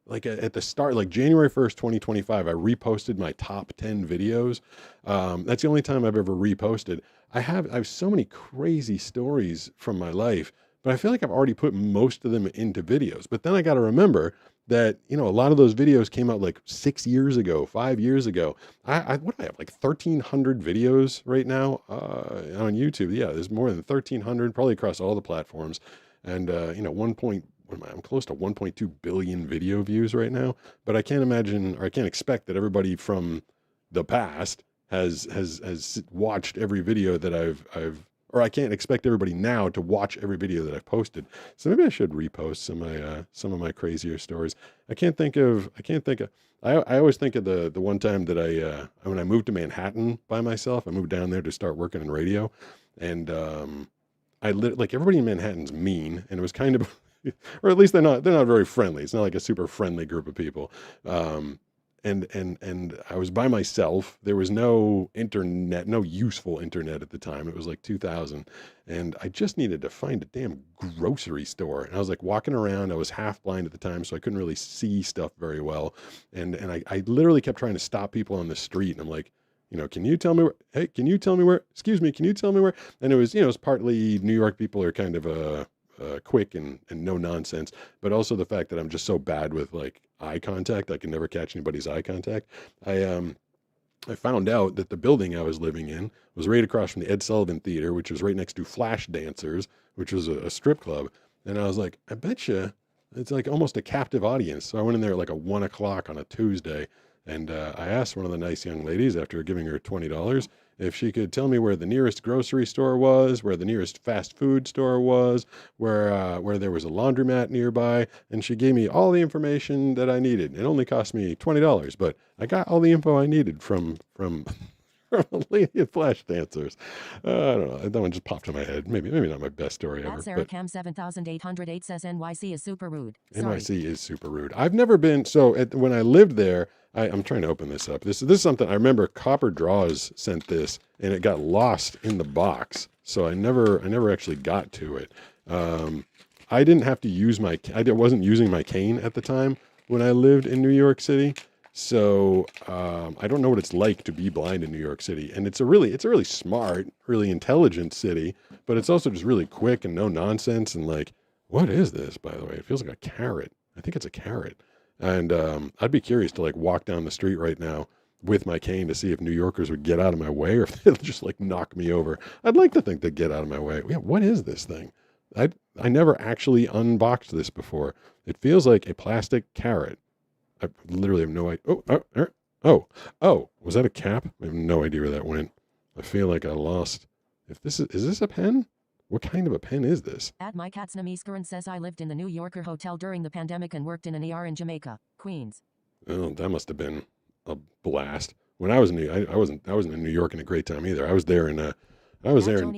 like at the start, like January 1st, 2025, I reposted my top 10 videos. That's the only time I've ever reposted. I have so many crazy stories from my life, but I feel like I've already put most of them into videos. But then I got to remember that, a lot of those videos came out like 6 years ago, 5 years ago. I have like 1,300 videos right now on YouTube. Yeah, there's more than 1,300, probably across all the platforms. And, I'm close to 1.2 billion video views right now. But I can't imagine, or I can't expect that everybody from the past has watched every video that or I can't expect everybody now to watch every video that I've posted. So maybe I should repost some of my crazier stories. I always think of the one time that when I moved to Manhattan by myself. I moved down there to start working in radio, and like everybody in Manhattan's mean, and it was kind of, or at least they're not very friendly. It's not like a super friendly group of people. And I was by myself. There was no internet, no useful internet at the time. It was like 2000, and I just needed to find a damn grocery store. And I was like walking around. I was half blind at the time, so I couldn't really see stuff very well. And I literally kept trying to stop people on the street. And I'm like, can you tell me where? Hey, can you tell me where? Excuse me, can you tell me where? And it was partly New York people are kind of quick and no nonsense, but also the fact that I'm just so bad with like eye contact. I can never catch anybody's eye contact. I found out that the building I was living in was right across from the Ed Sullivan Theater, which was right next to Flash Dancers, which was a strip club. And I was like, I bet you it's like almost a captive audience. So I went in there at like 1 o'clock on a Tuesday, and I asked one of the nice young ladies, after giving her $20, if she could tell me where the nearest grocery store was, where the nearest fast food store was, where there was a laundromat nearby, and she gave me all the information that I needed. It only cost me $20, but I got all the info I needed from Lady of Flash Dancers. I don't know. That one just popped in my head. Maybe not my best story ever. At Sarah Cam 7808 says NYC is super rude. NYC is super rude. I've never been. So when I lived there, I'm trying to open this up. This is something I remember. Copper Draws sent this, and it got lost in the box. So I never actually got to it. I didn't have to use I wasn't using my cane at the time when I lived in New York City. So I don't know what it's like to be blind in New York City. And it's a really smart, really intelligent city, but it's also just really quick and no nonsense. And like, what is this, by the way? It feels like a carrot. I think it's a carrot. And I'd be curious to like walk down the street right now with my cane to see if New Yorkers would get out of my way or if they'll just like knock me over. I'd like to think they'd get out of my way. Yeah, what is this thing? I never actually unboxed this before. It feels like a plastic carrot. I literally have no idea. Oh, was that a cap? I have no idea where that went. I feel like I lost. Is this a pen? What kind of a pen is this? At Mike Hatsnamiskaran says I lived in the New Yorker Hotel during the pandemic and worked in an ER in Jamaica, Queens. Oh, that must have been a blast. When I was I wasn't in New York in a great time either. I was there in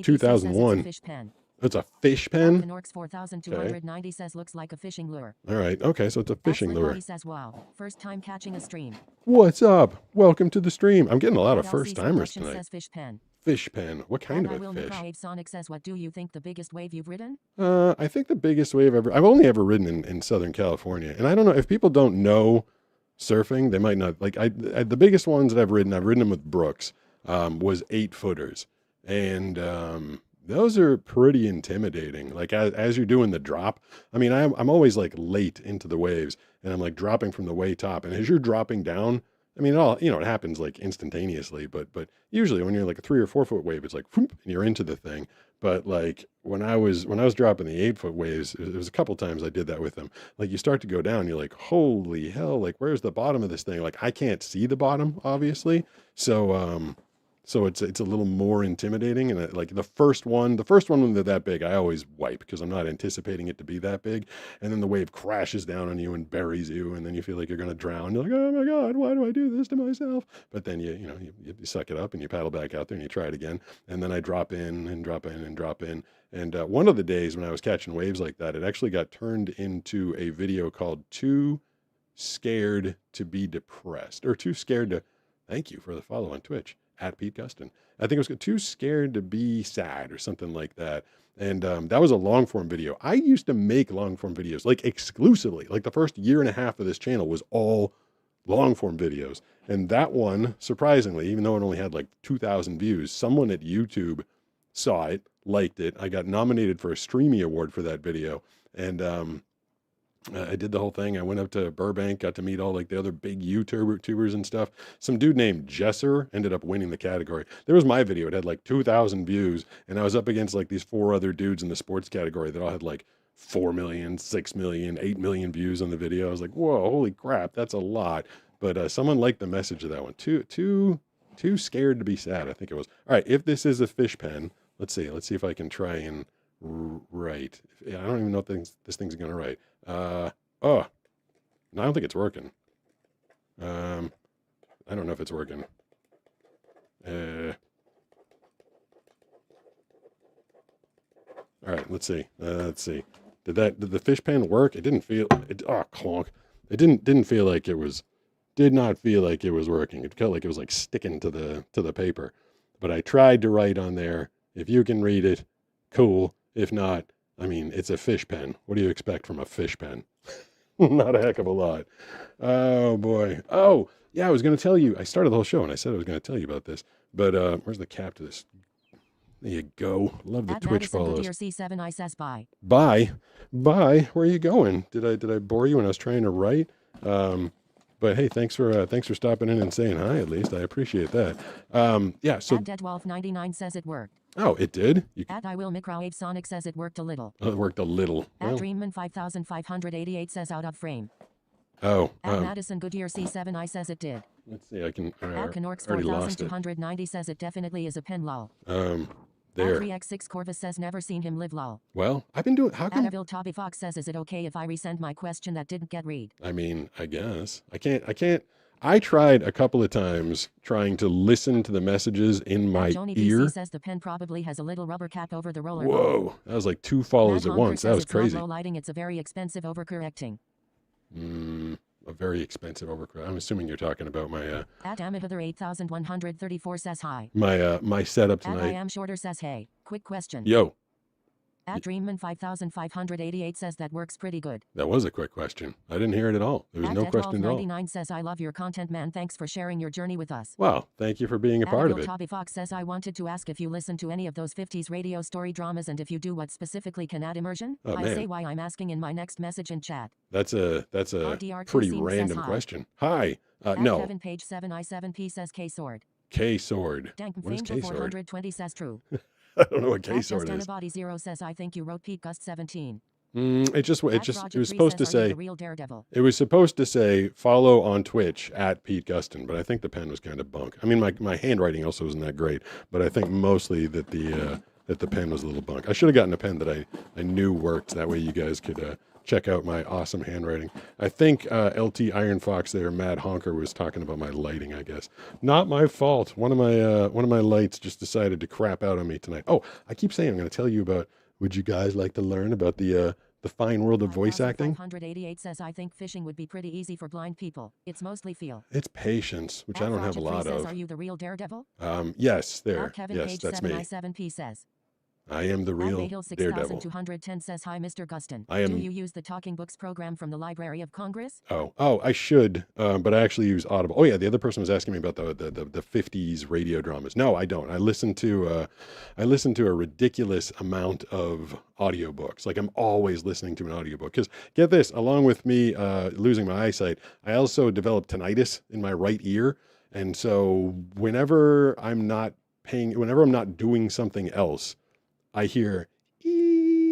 2001. It's a fish pen? Norks 4290 says looks like a fishing lure. All right. Okay, so it's a fishing lure. He says, wow, first time catching a stream. What's up? Welcome to the stream. I'm getting a lot of first timers tonight. Says fish pen. Fish pen. What kind of a fish? Sonic says, what do you think the biggest wave you've ridden? I think the biggest wave I've only ever ridden in Southern California. And I don't know if people don't know surfing, they might not like the biggest ones that I've ridden them with Brooks, was 8-footers. And those are pretty intimidating. Like as you're doing the drop, I mean, I'm always like late into the waves and I'm like dropping from the way top. And as you're dropping down, I mean, it happens like instantaneously, but usually when you're like a 3 or 4 foot wave, it's like, whoop, and you're into the thing. But like when I was dropping the 8-foot waves, it was a couple times I did that with them. Like you start to go down, you're like, holy hell, like where's the bottom of this thing? Like I can't see the bottom, obviously. So it's a little more intimidating. And like the first one when they're that big, I always wipe because I'm not anticipating it to be that big. And then the wave crashes down on you and buries you. And then you feel like you're going to drown. You're like, oh my God, why do I do this to myself? But then you suck it up and you paddle back out there and you try it again. And then I drop in and drop in and drop in. And one of the days when I was catching waves like that, it actually got turned into a video called Too Scared to Be Depressed, or Too Scared to, thank you for the follow on Twitch. At Pete Gustin. I think it was Too Scared to Be Sad or something like that. And that was a long form video. I used to make long form videos like exclusively. Like the first year and a half of this channel was all long form videos. And that one, surprisingly, even though it only had like 2,000 views, someone at YouTube saw it, liked it. I got nominated for a Streamy Award for that video. And I did the whole thing. I went up to Burbank, got to meet all like the other big YouTubers and stuff. Some dude named Jesser ended up winning the category. There was my video. It had like 2,000 views. And I was up against like these 4 other dudes in the sports category that all had like 4 million, 6 million, 8 million views on the video. I was like, whoa, holy crap. That's a lot. But someone liked the message of that one. Too Scared to Be Sad, I think it was. All right. If this is a fish pen, let's see if I can try and write. I don't even know if this thing's going to write. No, I don't think it's working. I don't know if it's working. All right, let's see. Did the fish pen work? It didn't feel it. Oh, clonk. It didn't feel like it was. Did not feel like it was working. It felt like it was like sticking to the paper. But I tried to write on there. If you can read it, cool. If not, I mean, it's a fish pen. What do you expect from a fish pen? Not a heck of a lot. Oh, boy. Oh, yeah, I was going to tell you. I started the whole show, and I said I was going to tell you about this. But where's the cap to this? There you go. Love the Twitch follows. C7, I says bye. Bye. Where are you going? Did I bore you when I was trying to write? But hey, thanks for stopping in and saying hi. At least I appreciate that. Yeah. So Deadwolf99 says it worked. Oh, it did? At I Will Microwave Sonic says it worked a little. Oh, it worked a little. At Dreamman 5588 says out of frame. Oh. At Madison Goodyear C7 I says it did. Let's see, I can At Canorks 4290 says it definitely is a pen lol. There. At 3x6 Corvus says never seen him live lol. Well, I've been doing, how come? At Evil Toby Fox says, is it okay if I resend my question that didn't get read? I mean, I guess. I I tried a couple of times trying to listen to the messages in my Joni ear. DC says the pen probably has a little rubber cap over the roller ball. Whoa, that was like 2 follows Matt at Honker once. That says was it's crazy. Not low lighting, it's a very expensive overcorrecting. A very expensive overclock. I'm assuming you're talking about my At Amahither 8134 says hi. my setup At I tonight. am shorter says hey. Quick question. Yo, At Dreamman 5588 says that works pretty good. that was a quick question. I didn't hear it at all. There was At no question at all. 99 says I love your content, man. Thanks for sharing your journey with us. Wow, thank you for being a part of it. Toby Fox says I wanted to ask if you listen to any of those 50s radio story dramas, and if you do, what specifically can add immersion? Oh, I man. say why I'm asking in my next message in chat. That's a RDR2 pretty Scene random says hi. question. Hi. At No. Kevin Page 7I7P says K Sword. K Sword. Dank What is Fangel K Sword? 420 says true. I don't know what K At Sword Just is. Antibody Zero says I think you wrote Pete Gust 17. It At was Roger supposed 3 to says, "Are you say the real Daredevil?" it was supposed to say follow on Twitch at Pete Gustin, but I think the pen was kind of bunk. I mean, my handwriting also isn't that great, but I think mostly that the pen was a little bunk. I should have gotten a pen that I knew worked. That way you guys could check out my awesome handwriting. I think LT Iron Fox there, Mad Honker, was talking about my lighting, I guess. Not my fault. One of my lights just decided to crap out on me tonight. Oh, I keep saying I'm going to tell you about, would you guys like to learn about the fine world of voice acting? 588 says I think fishing would be pretty easy for blind people. It's mostly feel. It's patience, which At I don't have a Roger 3 lot says, of. "Are you the real Daredevil?" Yes, there. At Kevin Yes, Page that's me. 7I7P says. I am the At real Mayhill Daredevil. 6210 says hi, Mr. Gustin. I am- Do you use the Talking Books program from the Library of Congress? Oh, I should, but I actually use Audible. Oh yeah, the other person was asking me about the 50s radio dramas. No, I don't. I listen to a ridiculous amount of audiobooks. Like I'm always listening to an audiobook. Because get this, along with me losing my eyesight, I also developed tinnitus in my right ear, and so whenever I'm not doing something else, I hear in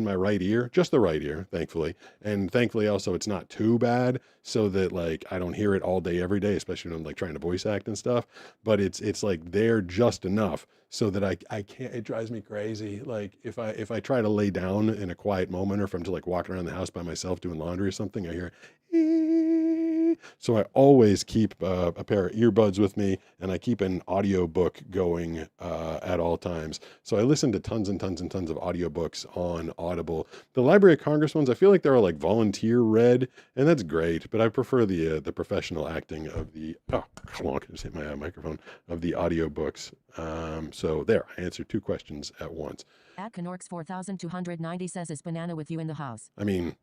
my right ear, just the right ear, thankfully. And thankfully also it's not too bad so that like I don't hear it all day, every day, especially when I'm like trying to voice act and stuff. But it's like there just enough so that I can't, it drives me crazy. Like if I try to lay down in a quiet moment, or if I'm just like walking around the house by myself doing laundry or something, I hear so I always keep a pair of earbuds with me, and I keep an audiobook going at all times. So I listen to tons and tons and tons of audiobooks on Audible. The Library of Congress ones, I feel like they're all like volunteer read, and that's great, but I prefer the professional acting of the, oh, come on, I just hit my microphone, of the audiobooks. So there, I answered 2 questions at once. At Canorx 4290 says is banana with you in the house. I mean,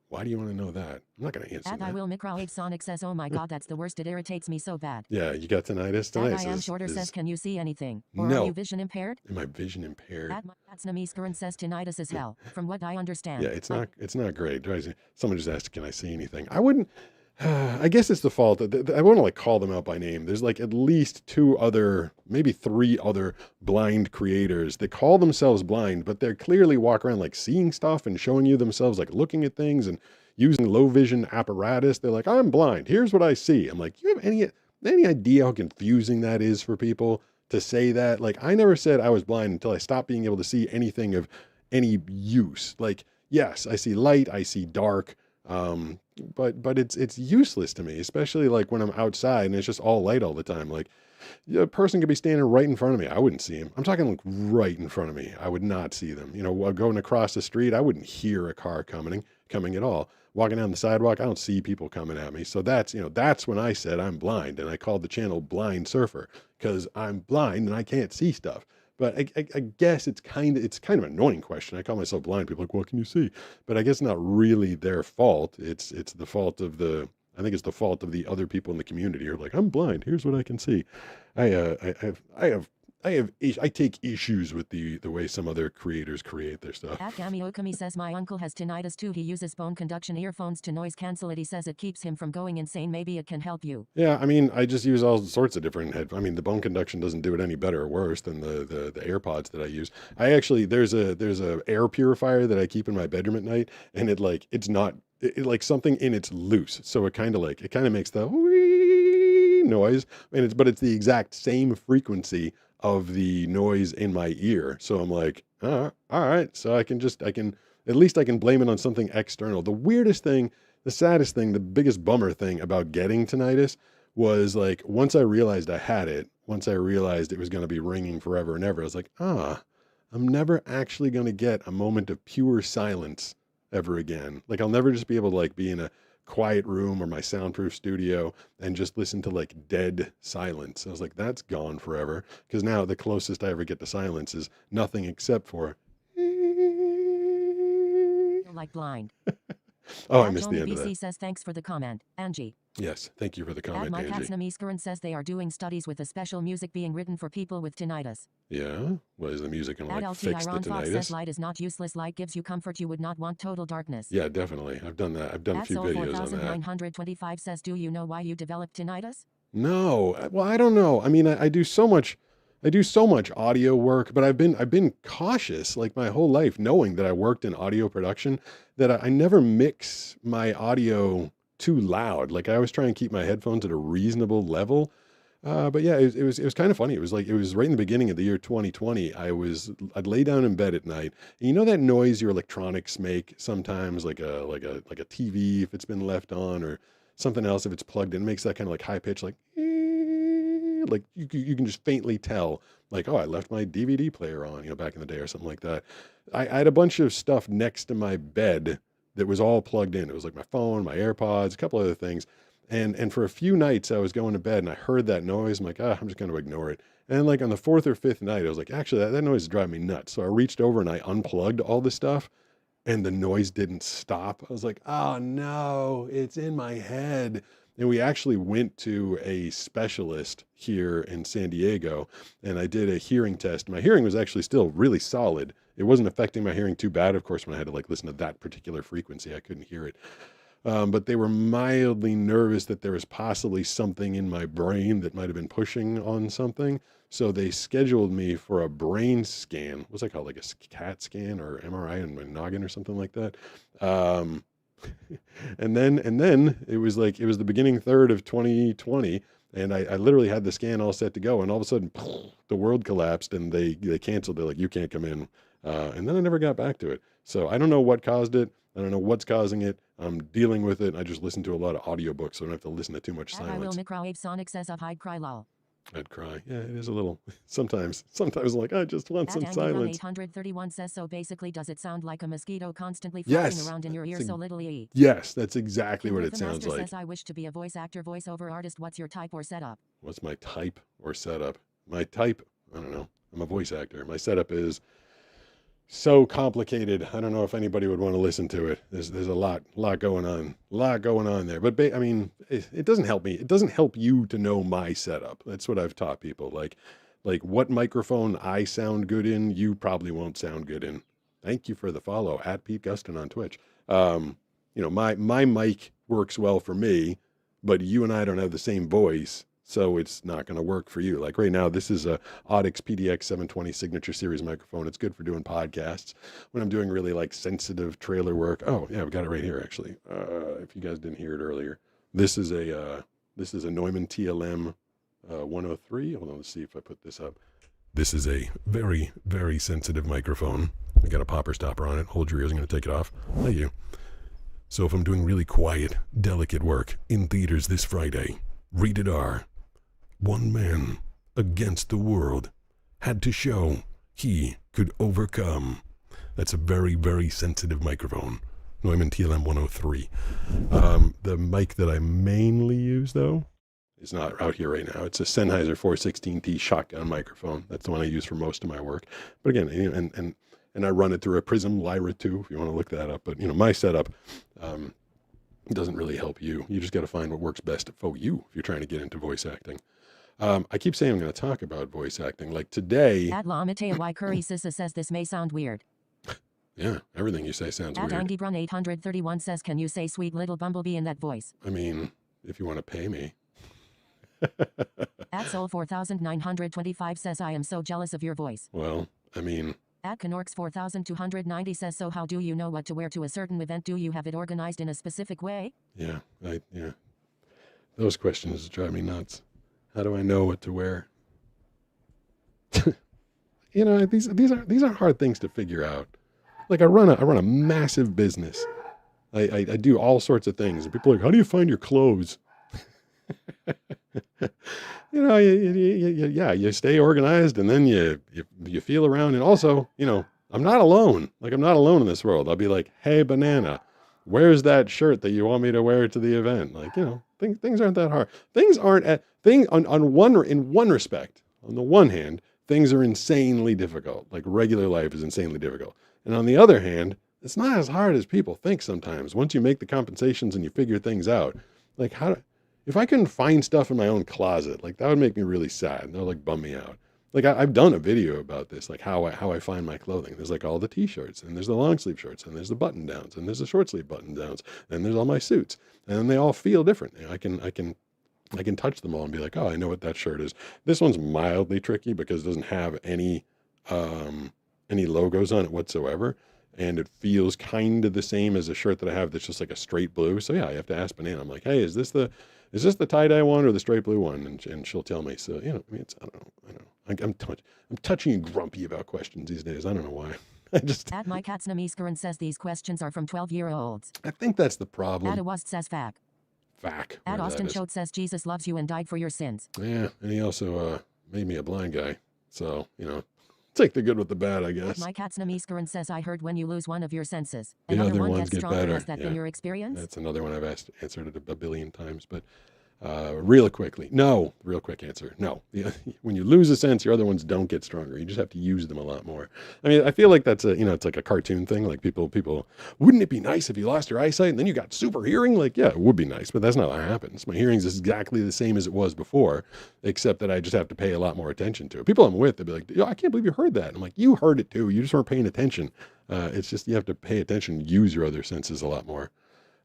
why do you want to know that? I'm not going to answer At that. I will Micro Sonic says, oh my god, that's the worst, it irritates me so bad. Yeah, you got tinnitus? At Tinnitus I am shorter says, can you see anything? Or No. are you vision impaired? Am I vision impaired? At Snameskaran says tinnitus is hell, from what I understand. Yeah, it's not great. Someone just asked, can I see anything? I wouldn't, I guess it's the fault. I want to like call them out by name. There's like at least 2 other, maybe 3 other blind creators that call themselves blind, but they're clearly walk around like seeing stuff and showing you themselves like looking at things and using low vision apparatus. They're like, I'm blind. Here's what I see. I'm like, you have any idea how confusing that is for people to say that? Like, I never said I was blind until I stopped being able to see anything of any use. Like, yes, I see light, I see dark, but it's useless to me, especially like when I'm outside and it's just all light all the time. Like a person could be standing right in front of me. I wouldn't see him. I'm talking like right in front of me. I would not see them. You know, going across the street, I wouldn't hear a car coming at all. Walking down the sidewalk, I don't see people coming at me. So that's when I said I'm blind, and I called the channel Blind Surfer because I'm blind and I can't see stuff. But I guess it's kind of an annoying question. I call myself blind. People are like, what can you see? But I guess not really their fault. It's the fault of I think it's the fault of the other people in the community who are like, I'm blind. Here's what I can see. I take issues with the way some other creators create their stuff. At Gami Okami says my uncle has tinnitus too. He uses bone conduction earphones to noise cancel it. He says it keeps him from going insane. Maybe it can help you. Yeah, I mean, I just use all sorts of different headphones. I mean, the bone conduction doesn't do it any better or worse than the AirPods that I use. I actually, there's a air purifier that I keep in my bedroom at night, and it's like something in it's loose. So it kind of makes the whee noise, and but it's the exact same frequency of the noise in my ear. So I'm like, all right. So I can at least blame it on something external. The weirdest thing the saddest thing, the biggest bummer thing about getting tinnitus was like, once I realized I had it, once I realized it was going to be ringing forever and ever, I was like, I'm never actually going to get a moment of pure silence ever again. Like, I'll never just be able to like be in a quiet room or my soundproof studio and just listen to like dead silence. I was like, that's gone forever. Because now the closest I ever get to silence is nothing except for Like blind. oh, I missed the end of BC that. says thanks for the comment, Angie. Yes, thank you for the comment, Mike Angie. Hatsnamiskaran says they are doing studies with a special music being written for people with tinnitus. Yeah, what is the music and like LT fix the Iron Fox says tinnitus? light is not useless. Light gives you comfort. You would not want total darkness. Yeah, definitely. I've done that. I've done a few videos on that. 4925 says, do you know why you developed tinnitus? No, well, I don't know. I mean, I do so much audio work, but I've been cautious like my whole life, knowing that I worked in audio production, that I never mix my audio too loud. Like, I always try and keep my headphones at a reasonable level. But yeah, it was kind of funny. It was right in the beginning of the year 2020. I'd lay down in bed at night, and you know that noise your electronics make sometimes, like a TV if it's been left on, or something else if it's plugged in, it makes that kind of like high pitch, like you can just faintly tell, like, oh, I left my DVD player on, back in the day or something like that. I had a bunch of stuff next to my bed that was all plugged in. It was like my phone, my AirPods, a couple other things. And for a few nights I was going to bed and I heard that noise. I'm like, I'm just going to ignore it. And like on the fourth or fifth night, I was like, actually, that noise is driving me nuts. So I reached over and I unplugged all the stuff and the noise didn't stop. I was like, oh no, it's in my head. And we actually went to a specialist here in San Diego and I did a hearing test. My hearing was actually still really solid. It wasn't affecting my hearing too bad. Of course, when I had to like listen to that particular frequency, I couldn't hear it. But they were mildly nervous that there was possibly something in my brain that might have been pushing on something. So they scheduled me for a brain scan. What's that called? Like a CAT scan or MRI in my noggin or something like that. And then it was the beginning third of 2020. And I literally had the scan all set to go. And all of a sudden, the world collapsed and they canceled. They're like, you can't come in. And then I never got back to it. So I don't know what caused it. I don't know what's causing it. I'm dealing with it. I just listen to a lot of audiobooks, so I don't have to listen to too much silence. I will micro Abe Sonic says I'd cry lol. I'd cry. Yeah, it is a little. Sometimes I'm like, I just want some silence. 831 says, so basically, does it sound like a mosquito constantly flying around in your ear so little e? Yes, that's exactly what it sounds like. Says, I wish to be a voice actor, voiceover artist. What's your type or setup? What's my type or setup? My type, I don't know. I'm a voice actor. My setup is so complicated. I don't know if anybody would want to listen to it. There's a lot going on there. But I mean, it doesn't help me. It doesn't help you to know my setup. That's what I've taught people. Like what microphone I sound good in, you probably won't sound good in. Thank you for the follow at Pete Gustin on Twitch. My mic works well for me, but you and I don't have the same voice. So it's not going to work for you. Like right now, this is a Audix PDX 720 Signature Series microphone. It's good for doing podcasts. When I'm doing really like sensitive trailer work. Oh yeah, we got it right here actually. If you guys didn't hear it earlier, this is a Neumann TLM 103. Hold on, let's see if I put this up. This is a very, very sensitive microphone. I got a popper stopper on it. Hold your ears. I'm going to take it off. Thank you. So if I'm doing really quiet, delicate work in theaters this Friday, rated R. One man against the world had to show he could overcome. That's a very, very sensitive microphone. Neumann TLM 103. The mic that I mainly use, though, is not out here right now. It's a Sennheiser 416T shotgun microphone. That's the one I use for most of my work. But again, and I run it through a Prism Lyra 2, if you want to look that up. But, my setup doesn't really help you. You just got to find what works best for you if you're trying to get into voice acting. I keep saying I'm going to talk about voice acting. Like today. At La Matea Y Curry Sissa says this may sound weird. Yeah, everything you say sounds weird. Andy Brun 831 says, can you say sweet little bumblebee in that voice? I mean, if you want to pay me. At Soul 4925 says, I am so jealous of your voice. Well, I mean. At Canorx 4290 says, so how do you know what to wear to a certain event? Do you have it organized in a specific way? Yeah. Those questions drive me nuts. How do I know what to wear? These are hard things to figure out. Like I run a massive business. I do all sorts of things. And people are like, how do you find your clothes? You stay organized, and then you feel around. And also, I'm not alone. Like, I'm not alone in this world. I'll be like, hey, banana, where's that shirt that you want me to wear to the event? Like, things aren't that hard. Things aren't in one respect. On the one hand, things are insanely difficult. Like, regular life is insanely difficult. And on the other hand, it's not as hard as people think sometimes. Once you make the compensations and you figure things out, like, if I couldn't find stuff in my own closet, like, that would make me really sad. That would, like, bum me out. Like, I've done a video about this, like how I find my clothing. There's like all the t-shirts, and there's the long sleeve shirts, and there's the button downs, and there's the short sleeve button downs, and there's all my suits, and they all feel different. I can touch them all and be like, oh, I know what that shirt is. This one's mildly tricky because it doesn't have any logos on it whatsoever. And it feels kind of the same as a shirt that I have that's just like a straight blue. So yeah, I have to ask Banana. I'm like, hey, is this the tie-dye one or the straight blue one? And she'll tell me. So, I don't know. I'm touchy and grumpy about questions these days. I don't know why. At Mike Hatsnamiskaran says these questions are from 12-year-olds. I think that's the problem. Adawast says fact. Fact. At Austin Choate says Jesus loves you and died for your sins. Yeah, and he also made me a blind guy. So, take the good with the bad, I guess. Mike Hatsnamiskaran says, I heard when you lose one of your senses, the another other one ones gets get stronger. better. Has that been your experience? That's another one I've answered it a billion times. But real quickly, no. Real quick answer, no. When you lose a sense, your other ones don't get stronger. You just have to use them a lot more. I mean, I feel like that's it's like a cartoon thing. Like people, wouldn't it be nice if you lost your eyesight and then you got super hearing? Like, yeah, it would be nice, but that's not what happens. My hearing's exactly the same as it was before, except that I just have to pay a lot more attention to it. People I'm with, they'll be like, yo, I can't believe you heard that. And I'm like, you heard it too. You just weren't paying attention. It's just, you have to pay attention, use your other senses a lot more.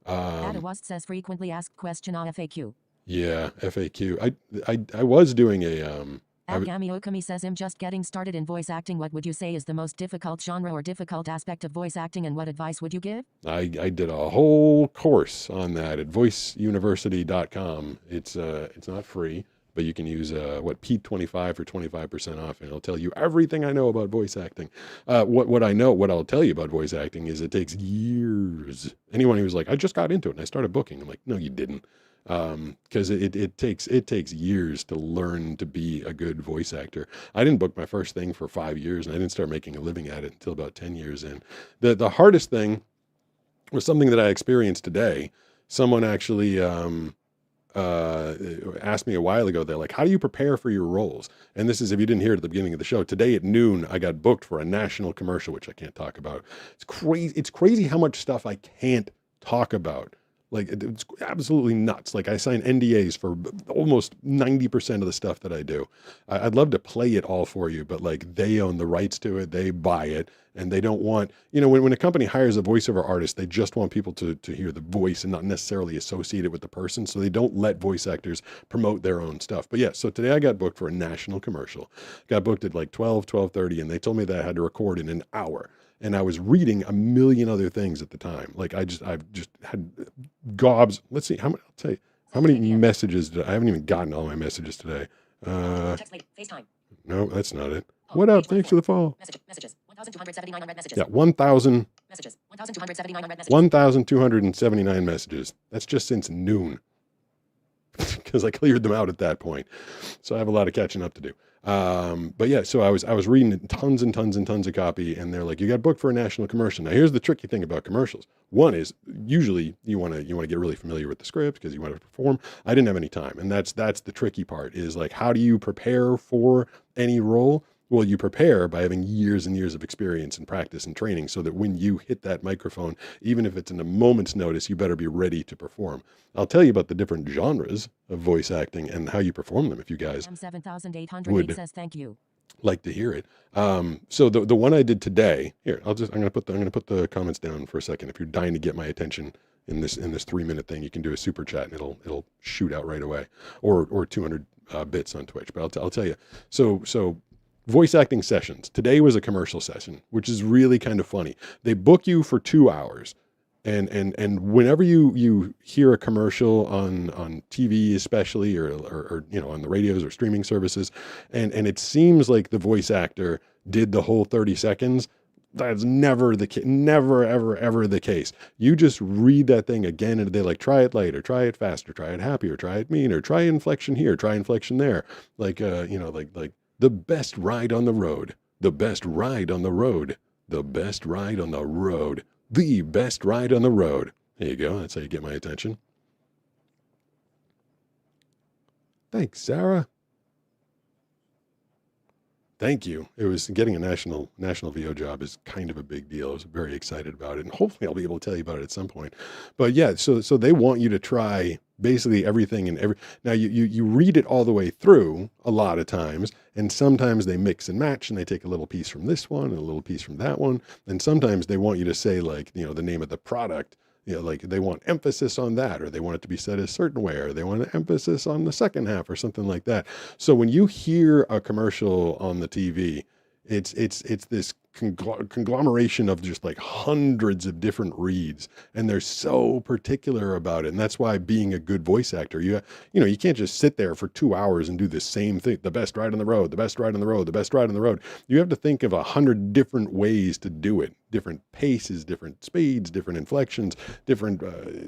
Adawast says frequently asked question on FAQ. Yeah, FAQ. I was doing a Agami Okami says, I'm just getting started in voice acting. What would you say is the most difficult genre or difficult aspect of voice acting, and what advice would you give? I did a whole course on that at voiceuniversity.com. It's not free, but you can use P25 for 25% off, and it'll tell you everything I know about voice acting. What I'll tell you about voice acting is it takes years. Anyone who's like, I just got into it and I started booking, I'm like, no, you didn't. Because it takes years to learn to be a good voice actor. I didn't book my first thing for 5 years, and I didn't start making a living at it until about 10 years in. The hardest thing was something that I experienced today. Someone actually asked me a while ago. They're like, how do you prepare for your roles? And this is, if you didn't hear it at the beginning of the show, today at noon I got booked for a national commercial, which I can't talk about. It's crazy how much stuff I can't talk about. Like, it's absolutely nuts. Like, I sign NDAs for almost 90% of the stuff that I do. I'd love to play it all for you, but like, they own the rights to it. They buy it, and they don't want, when a company hires a voiceover artist, they just want people to hear the voice and not necessarily associate it with the person. So they don't let voice actors promote their own stuff. But yeah, so today I got booked for a national commercial. Got booked at like 12:30, and they told me that I had to record in an hour. And I was reading a million other things at the time. Like, I've just had gobs. Let's see, I'll tell you, how many messages I haven't even gotten all my messages today. FaceTime. No, that's not it. What up? Thanks for the follow. Messages. 1,279 unread messages. Yeah, 1,000. Messages. 1,279 unread messages. 1,279 messages. That's just since noon. Because I cleared them out at that point. So I have a lot of catching up to do. But yeah, so I was reading tons and tons and tons of copy, and they're like, you got booked for a national commercial. Now here's the tricky thing about commercials. One is usually you want to get really familiar with the script because you want to perform. I didn't have any time. And that's the tricky part, is like, how do you prepare for any role? Well, you prepare by having years and years of experience and practice and training, so that when you hit that microphone, even if it's in a moment's notice, you better be ready to perform. I'll tell you about the different genres of voice acting and how you perform them if you guys 7808 says thank you. Like to hear it. So the one I did today, here, I'm gonna put the comments down for a second. If you're dying to get my attention in this 3-minute thing, you can do a super chat and it'll shoot out right away, or 200 bits on Twitch. But I'll tell you. So voice acting sessions. Today was a commercial session, which is really kind of funny. They book you for 2 hours. And whenever you hear a commercial on TV, especially, or on the radios or streaming services, and it seems like the voice actor did the whole 30 seconds, That's never never, ever, ever the case. You just read that thing again and they like, try it lighter, try it faster, try it happier, try it meaner, try inflection here, try inflection there. Like, like the best ride on the road, the best ride on the road, the best ride on the road, the best ride on the road. There you go. That's how you get my attention. Thanks, Sarah. Thank you. It was getting a national VO job is kind of a big deal. I was very excited about it, and hopefully I'll be able to tell you about it at some point. But yeah, so they want you to try basically everything and every. Now you read it all the way through a lot of times, and sometimes they mix and match, and they take a little piece from this one and a little piece from that one, and sometimes they want you to say like the name of the product. Like they want emphasis on that, or they want it to be said a certain way, or they want an emphasis on the second half or something like that. So when you hear a commercial on the TV, it's this conglomeration of just like hundreds of different reads, and they're so particular about it. And that's why being a good voice actor, you can't just sit there for 2 hours and do the same thing. The best ride on the road, the best ride on the road, the best ride on the road. You have to think of 100 different ways to do it. Different paces, different speeds, different inflections, different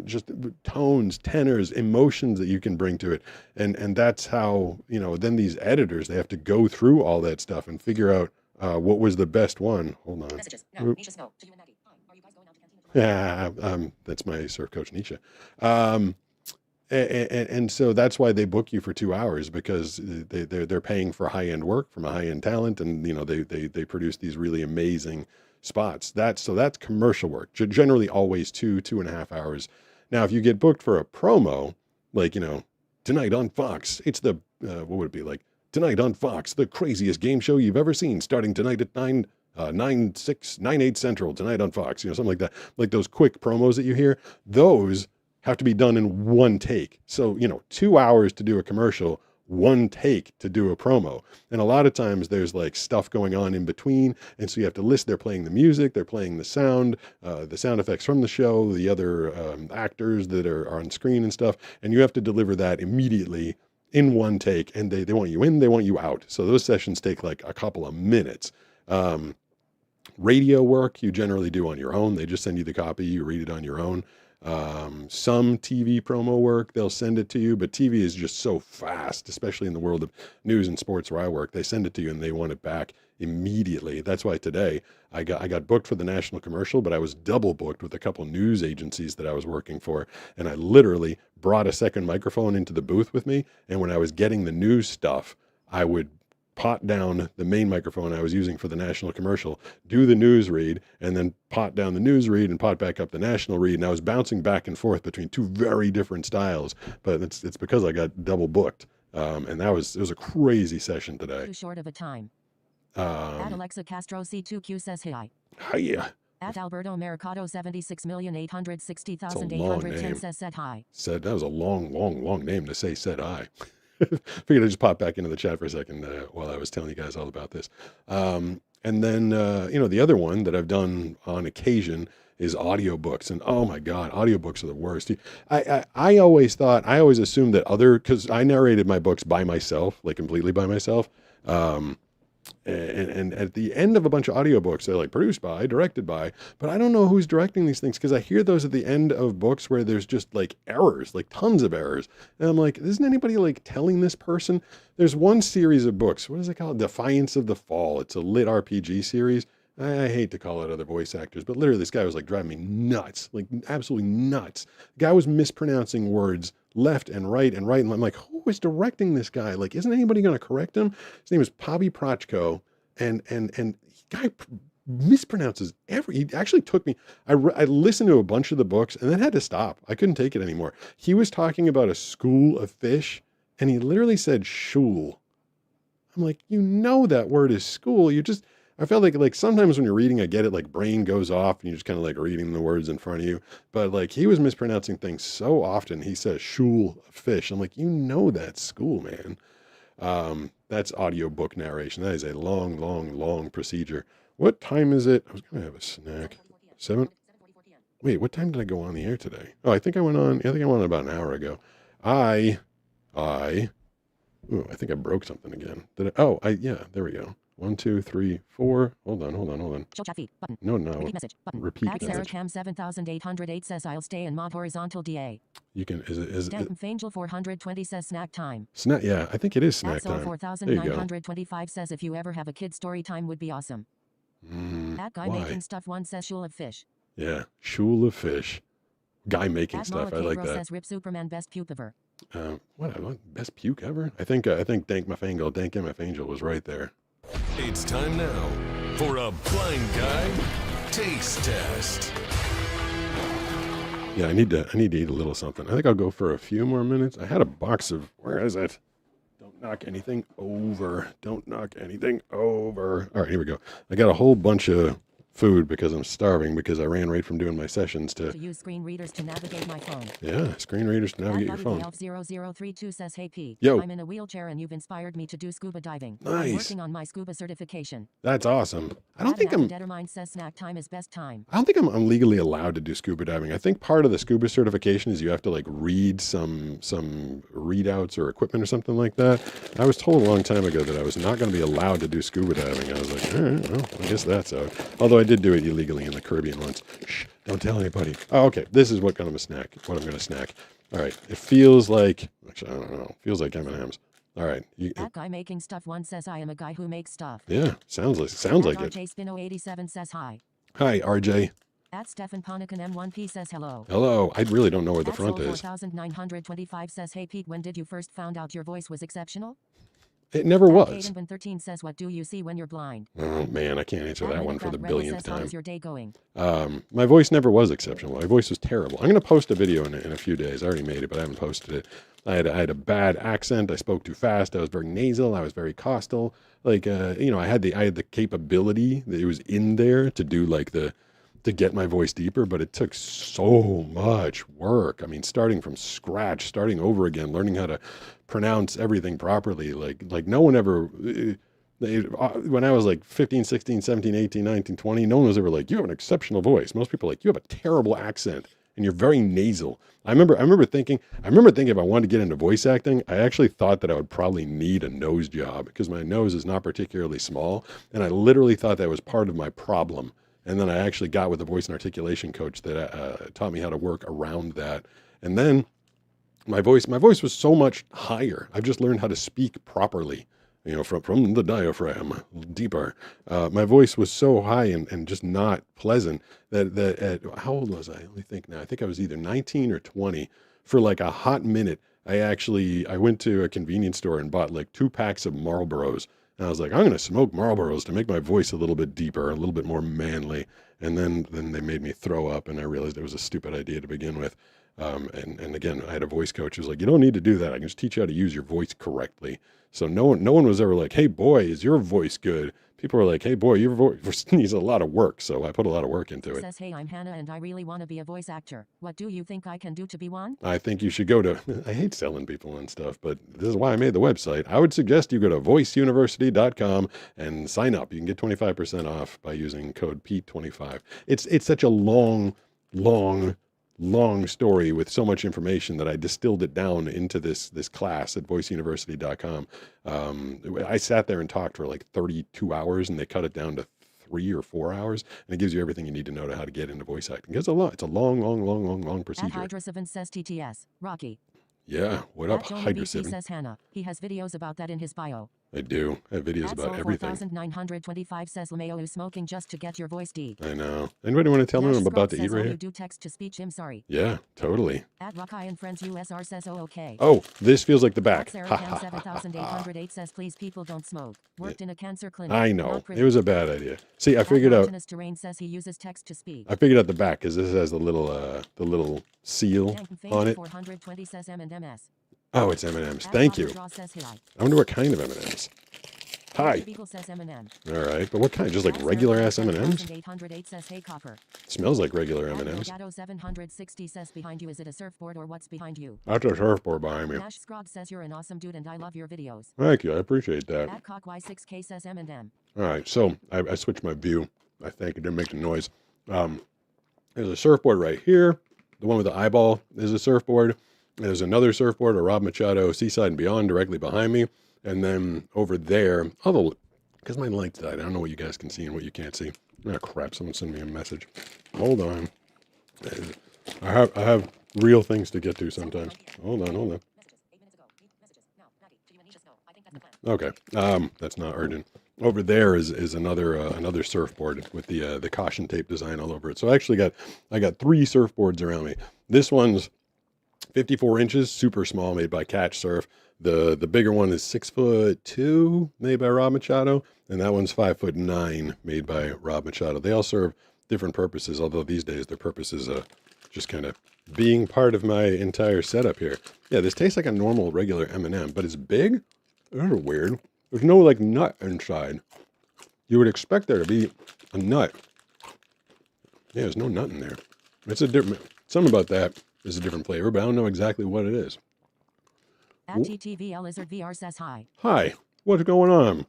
just tones, tenors, emotions that you can bring to it. And that's how, then these editors, they have to go through all that stuff and figure out what was the best one. Hold on. Messages. No, Nisha Snow. To you and Maggie. Hi. Are you guys going out to canteen? Yeah, that's my surf coach, Nisha. And so that's why they book you for 2 hours, because they're paying for high-end work from a high-end talent, and they produce these really amazing spots. That's commercial work. Generally always 2.5 hours. Now, if you get booked for a promo, like, tonight on Fox, it's the, what would it be like? Tonight on Fox, the craziest game show you've ever seen, starting tonight at 9, 8 Central, tonight on Fox, something like that. Like those quick promos that you hear, those have to be done in one take. So, 2 hours to do a commercial, one take to do a promo. And a lot of times there's like stuff going on in between. And so you have to list, they're playing the music, they're playing the sound effects from the show, the other actors that are on screen and stuff. And you have to deliver that immediately in one take. And they want you in, they want you out. So those sessions take like a couple of minutes. Radio work you generally do on your own. They just send you the copy, you read it on your own. Some TV promo work, they'll send it to you, but TV is just so fast, especially in the world of news and sports where I work. They send it to you and they want it back immediately. That's why today I got booked for the national commercial, but I was double booked with a couple news agencies that I was working for. And I literally brought a second microphone into the booth with me. And when I was getting the news stuff, I would pot down the main microphone I was using for the national commercial, do the news read, and then pot down the news read and pot back up the national read. And I was bouncing back and forth between two very different styles, but it's because I got double booked. And it was a crazy session today. Too short of a time. At Alexa Castro C2Q says hi. Hiya. At Alberto Mercado 76,860,810 said hi. That was a long name to say said hi. Figured I'd just pop back into the chat for a second while I was telling you guys all about this. And then, the other one that I've done on occasion is audiobooks. And oh my God, audiobooks are the worst. I always assumed that because I narrated my books by myself, like completely by myself. And at the end of a bunch of audiobooks, they're like produced by, directed by, but I don't know who's directing these things, because I hear those at the end of books where there's just like errors, like tons of errors. And I'm like, isn't anybody like telling this person? There's one series of books. What is it called? Defiance of the Fall. It's a lit RPG series. I hate to call out other voice actors, but literally this guy was like driving me nuts, like absolutely nuts. The guy was mispronouncing words left and right. And I'm like, who is directing this guy? Like, isn't anybody going to correct him? His name is Pavi Prochko, and guy mispronounces he actually took me. I listened to a bunch of the books and then had to stop. I couldn't take it anymore. He was talking about a school of fish, and he literally said shul. I'm like, that word is school. I felt like sometimes when you're reading, I get it, like brain goes off and you're just kind of like reading the words in front of you. But like he was mispronouncing things so often. He says shul, fish. I'm like, that's school, man. That's audiobook narration. That is a long procedure. What time is it? I was going to have a snack. 7? Wait, what time did I go on the air today? Oh, I think I went on about an hour ago. I think I broke something again. Yeah, there we go. 1, 2, 3, 4. Hold on. Show chat feed button. No. Repeat message button. Repeat At Sarah message. Cam 7808 says I'll stay in mod horizontal DA. You can, is it, Stanton Fangel 420 says snack time. snack? Yeah, I think it is snack At Soul time. 4925 says if you ever have a kid story time would be awesome. At Guy Why? Making Stuff 1 says Shul of Fish. Yeah, shul of fish. Guy making At stuff. I like Malakabro that. says Rip Superman best puke ever. What? Best puke ever? I think Dank Angel was right there. It's time now for a blind guy taste test. Yeah, I need to eat a little something. I think I'll go for a few more minutes. I had a box of, where is it? Don't knock anything over. Don't knock anything over. All right, here we go. I got a whole bunch of food because I'm starving because I ran right from doing my sessions to use screen readers to navigate my phone. Yeah, screen readers to navigate your phone. Elf0032 says, hey P, Yo. I'm in a wheelchair and you've inspired me to do scuba diving. Nice. I'm working on my scuba certification. That's awesome. I don't think I'm says snack time is best time. I'm legally allowed to do scuba diving. I think part of the scuba certification is you have to like read some readouts or equipment or something like that. I was told a long time ago that I was not going to be allowed to do scuba diving. I was like, all right, well, I guess that's out. Although I did do it illegally in the Caribbean once. Shh, don't tell anybody. Oh, okay. This is what I'm going to snack. All right. It feels like, actually, I don't know. It feels like M&M's. All right. That guy making stuff 1 says I am a guy who makes stuff. Yeah, sounds like it. RJ Spino 87 says hi. Hi, RJ. At Stefan Ponican M1P says hello. Hello. I really don't know where the front Soul is. 4925 says, hey Pete, when did you first found out your voice was exceptional? It never was. Caden 13 says, what do you see when you're blind? Oh man, I can't answer that one for the billionth time. How's your day going? My voice never was exceptional. My voice was terrible. I'm going to post a video in a few days. I already made it, but I haven't posted it. I had a bad accent. I spoke too fast. I was very nasal. I was very costal. Like, I had the capability that it was in there to do to get my voice deeper, but it took so much work. I mean, starting from scratch, starting over again, learning how to pronounce everything properly. Like no one ever, when I was like 15, 16, 17, 18, 19, 20, no one was ever like, you have an exceptional voice. Most people are like, you have a terrible accent and you're very nasal. I remember thinking if I wanted to get into voice acting, I actually thought that I would probably need a nose job because my nose is not particularly small. And I literally thought that was part of my problem. And then I actually got with a voice and articulation coach that taught me how to work around that. And then my voice was so much higher. I've just learned how to speak properly, from the diaphragm deeper. My voice was so high and just not pleasant that how old was I? Let me think now. I think I was either 19 or 20. For like a hot minute, I went to a convenience store and bought like 2 packs of Marlboros. And I was like, I'm going to smoke Marlboros to make my voice a little bit deeper, a little bit more manly. And then they made me throw up, and I realized it was a stupid idea to begin with. And again, I had a voice coach who was like, you don't need to do that. I can just teach you how to use your voice correctly. So no one was ever like, hey, boy, is your voice good? People were like, hey, boy, your voice needs a lot of work. So I put a lot of work into it. Says, hey, I'm Hannah, and I really want to be a voice actor. What do you think I can do to be one? I think you should go to, I hate selling people and stuff, but this is why I made the website. I would suggest you go to voiceuniversity.com and sign up. You can get 25% off by using code Pete25. It's such a long story with so much information that I distilled it down into this class at voiceuniversity.com. I sat there and talked for like 32 hours and they cut it down to 3 or 4 hours, and it gives you everything you need to know to how to get into voice acting. It's a long procedure. At Hydra7 says TTS, Rocky. Yeah, what up, Hydra7? Says Hannah. He has videos about that in his bio. I do. I have videos about everything. 4925 says Lameo is smoking just to get your voice deep. I know. Anybody want to tell me I'm about to eat right here? You do text to speech. I'm sorry. Yeah, totally. At Rocky and Friends USR says okay. Oh, this feels like the back. Sarah Cam 7808 says please people don't smoke. Worked in a cancer clinic. I know. It was a bad idea. See, I figured out. Terrain says he uses text to speak. I figured out the back because this has the little seal on it. 420 says M&Ms. Oh, it's M&Ms. Thank you. I wonder what kind of M&Ms. Hi. All right, but what kind? Just like regular ass M&Ms? Smells like regular M&Ms. 760 says behind you. Is it a surfboard or what's behind you? That's a surfboard behind me. Nash Scrog says you're an awesome dude and I love your videos. Thank you. I appreciate that. At Cock Y6K says M&M. All right, so I switched my view. I think it didn't make the noise. There's a surfboard right here. The one with the eyeball is a surfboard. There's another surfboard, a Rob Machado Seaside and Beyond directly behind me. And then over there, although Because my lights died. I don't know what you guys can see and what you can't see. Oh, crap. Someone sent me a message. Hold on. I have real things to get to sometimes. Hold on. Okay. That's not urgent. Over there is another surfboard with the caution tape design all over it. So I got 3 surfboards around me. This one's 54 inches, super small, made by Catch Surf. The bigger one is 6'2", made by Rob Machado, and that one's 5'9", made by Rob Machado. They all serve different purposes, although these days their purpose is just kind of being part of my entire setup here. Yeah, this tastes like a normal, regular M&M, but it's big. That's weird. There's no like nut inside. You would expect there to be a nut. Yeah, there's no nut in there. It's a different. Something about that is a different flavor, but I don't know exactly what it is. At TTVL Lizard VR says hi. Hi, what's going on?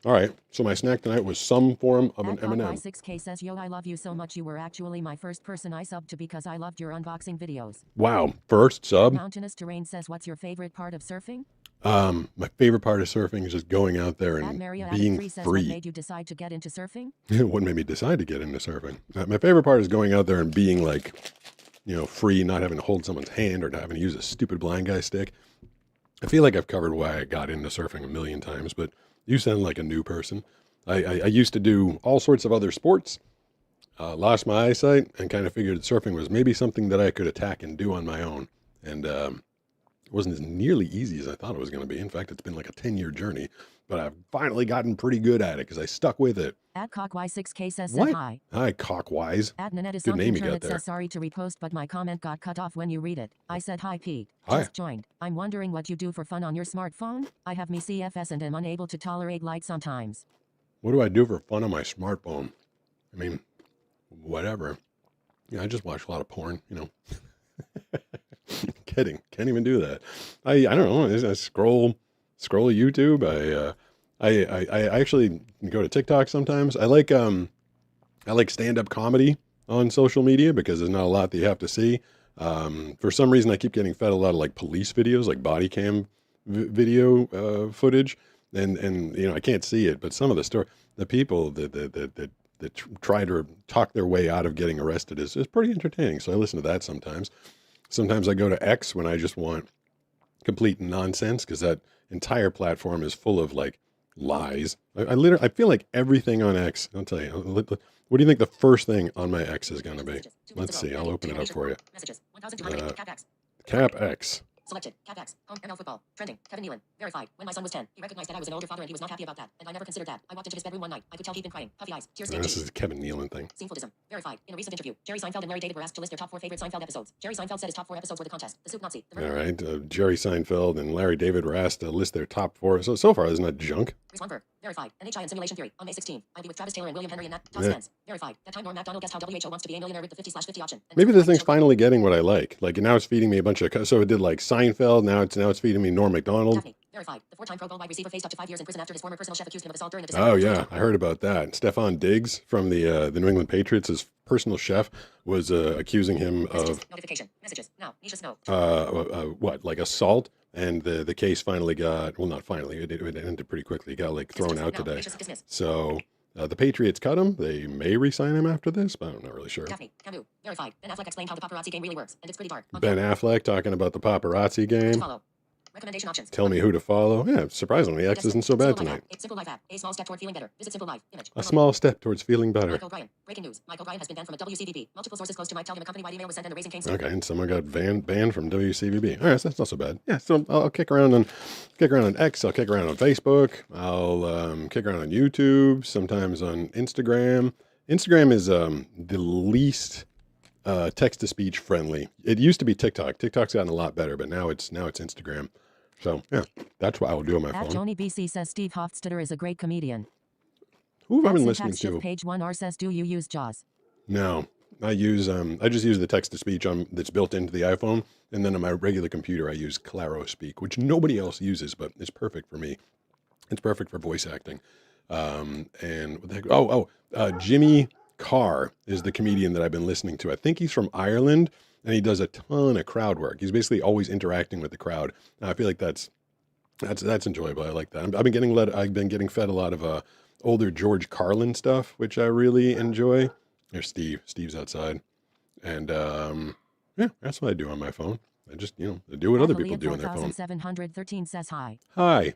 All right, so my snack tonight was some form of an M&M. 6K says, yo, I love you so much. You were actually my first person I subbed to because I loved your unboxing videos. Wow, first sub. Mountainous Terrain says, what's your favorite part of surfing? My favorite part of surfing is just going out there and being free. Says, what made you decide to get into surfing? What made me decide to get into surfing? My favorite part is going out there and being like, free, not having to hold someone's hand or not having to use a stupid blind guy stick. I feel like I've covered why I got into surfing a million times, but you sound like a new person. I used to do all sorts of other sports, lost my eyesight, and kind of figured surfing was maybe something that I could attack and do on my own. And it wasn't as nearly easy as I thought it was going to be. In fact, it's been like a 10-year journey, but I've finally gotten pretty good at it because I stuck with it. At Cockwise6K says, What? hi. Hi, Cockwise. At Nanette is Good on name you got internet there. says, sorry to repost, but my comment got cut off when you read it. I said, hi, Pete. Hi. Just joined. I'm wondering what you do for fun on your smartphone. I have me CFS and am unable to tolerate light sometimes. What do I do for fun on my smartphone? I mean, whatever. Yeah, I just watch a lot of porn, Kidding. Can't even do that. I don't know. I scroll YouTube. I actually go to TikTok sometimes. I like stand-up comedy on social media because there's not a lot that you have to see. For some reason, I keep getting fed a lot of like police videos, like body cam video footage, and I can't see it, but some of the people that try to talk their way out of getting arrested is pretty entertaining. So I listen to that sometimes. Sometimes I go to X when I just want complete nonsense because that entire platform is full of like lies. I feel like everything on X. I'll tell you. What do you think the first thing on my X is going to be? Let's see. I'll open it up for you. Cap X. Selected. CapX. Home. NFL football. Trending. Kevin Nealon. Verified. When my son was 10, he recognized that I was an older father and he was not happy about that. And I never considered that. I walked into his bedroom one night. I could tell he'd been crying. Puffy eyes. Tears stained This cheeks. is a Kevin Nealon thing. Seen Foodism. Verified. In a recent interview, Jerry Seinfeld and Larry David were asked to list their top 4 favorite Seinfeld episodes. Jerry Seinfeld said his top 4 episodes were The Contest, The Soup Nazi, The All right. Jerry Seinfeld and Larry David were asked to list their top 4. So far, isn't that junk? Reese Weinberg. Verified. NHI and Simulation Theory. On May 16th. I'll be with Travis Taylor and William Henry and Nat. Top Spence. Verified. That time Norm Macdonald guessed how WHO wants to be a millionaire with the 50/50 option. And Maybe this thing's finally getting what I like. Like now it's feeding me a bunch of. So it did like Seinfeld. Now it's feeding me Norm Macdonald. Daphne. Verified. The 4-time Pro Bowl wide receiver faced up to 5 years in prison after his former personal chef accused him of assault during a Oh yeah, I heard about that. Stephon Diggs from the New England Patriots, his personal chef, was accusing him of notification. Messages. Now. Nisha Snow. what, like assault. And the case finally got, well, not finally, it ended pretty quickly. It got like thrown out today. So the Patriots cut him. They may re-sign him after this, but I'm not really sure. Daphne. Camus. Verified. Ben Affleck explained how the paparazzi game really works, and it's pretty dark. Ben Affleck talking about the paparazzi game. Follow. Recommendation options. Tell me who to follow. Yeah, surprisingly, X isn't so bad tonight. Simple Life app. A small step toward feeling better. Visit Simple Life. Image. A small step towards feeling better. Michael Bryan. Breaking news. Michael Bryan has been banned from a WCVB. Multiple sources close to Mike tell him a company-wide email was sent and the Raising Cane's. Okay, and someone got banned from WCVB. All right, so that's not so bad. Yeah, so I'll kick around on X. I'll kick around on Facebook. I'll kick around on YouTube. Sometimes on Instagram. Instagram is the least text-to-speech friendly. It used to be TikTok. TikTok's gotten a lot better, but now it's Instagram. So yeah, that's what I will do on my phone. Joni BC says Steve Hofstadter is a great comedian. Who have I been listening to? Page 1R says, do you use JAWS? No, I just use the text-to-speech that's built into the iPhone, and then on my regular computer I use Claro Speak, which nobody else uses, but it's perfect for me. It's perfect for voice acting. And what the heck? Jimmy Carr is the comedian that I've been listening to. I think he's from Ireland, and he does a ton of crowd work. He's basically always interacting with the crowd. Now, I feel like that's That's enjoyable. I like that. I've been getting fed a lot of older George Carlin stuff, which I really enjoy. There's Steve. Steve's outside, and yeah, that's what I do on my phone. I just I do what other people do on their phone. 4713 says hi. Hi.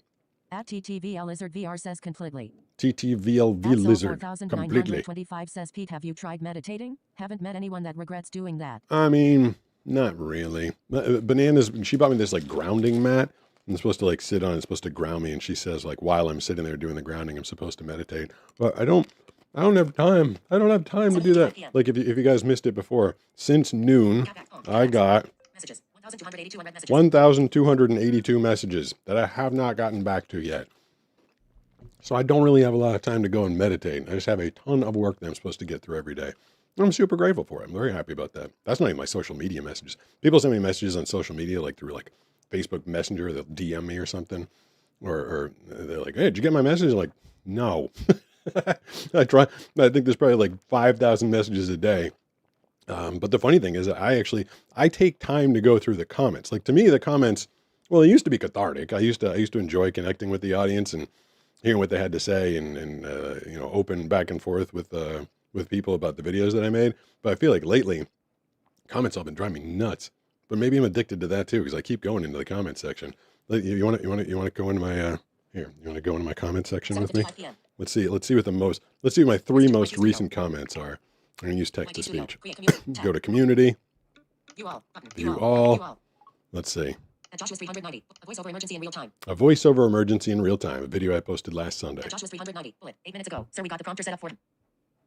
At TTVL Lizard VR says completely. TTVLV Lizard completely. 4925 says Pete, have you tried meditating? Haven't met anyone that regrets doing that. I mean, not really. Bananas. She bought me this like grounding mat. I'm supposed to like sit on it. It's supposed to ground me, and she says like while I'm sitting there doing the grounding, I'm supposed to meditate. But I don't have time. I don't have time to do that. Like if you guys missed it before, since noon, I got 1,282 messages that I have not gotten back to yet. So I don't really have a lot of time to go and meditate. I just have a ton of work that I'm supposed to get through every day. I'm super grateful for it. I'm very happy about that. That's not even my social media messages. People send me messages on social media, like through like Facebook Messenger, they'll DM me or something. Or they're like, hey, did you get my message? I'm like, no. I think there's probably like 5,000 messages a day. But the funny thing is that I take time to go through the comments. Like to me, the comments, well, it used to be cathartic. I used to enjoy connecting with the audience and hearing what they had to say and open back and forth with people about the videos that I made. But I feel like lately, comments have been driving me nuts. But maybe I'm addicted to that too because I keep going into the comment section. Like, you want to go into my here? You want to go into my comment section with me? Let's see what my 3 most recent comments are. I'm going to use text to speech. Go to community. View all. Let's see. Joshua 390. A voiceover emergency in real time. A voiceover emergency in real time. A video I posted last Sunday. Joshua 390. Bullet. 8 minutes ago. Sir, we got the prompter set up for him.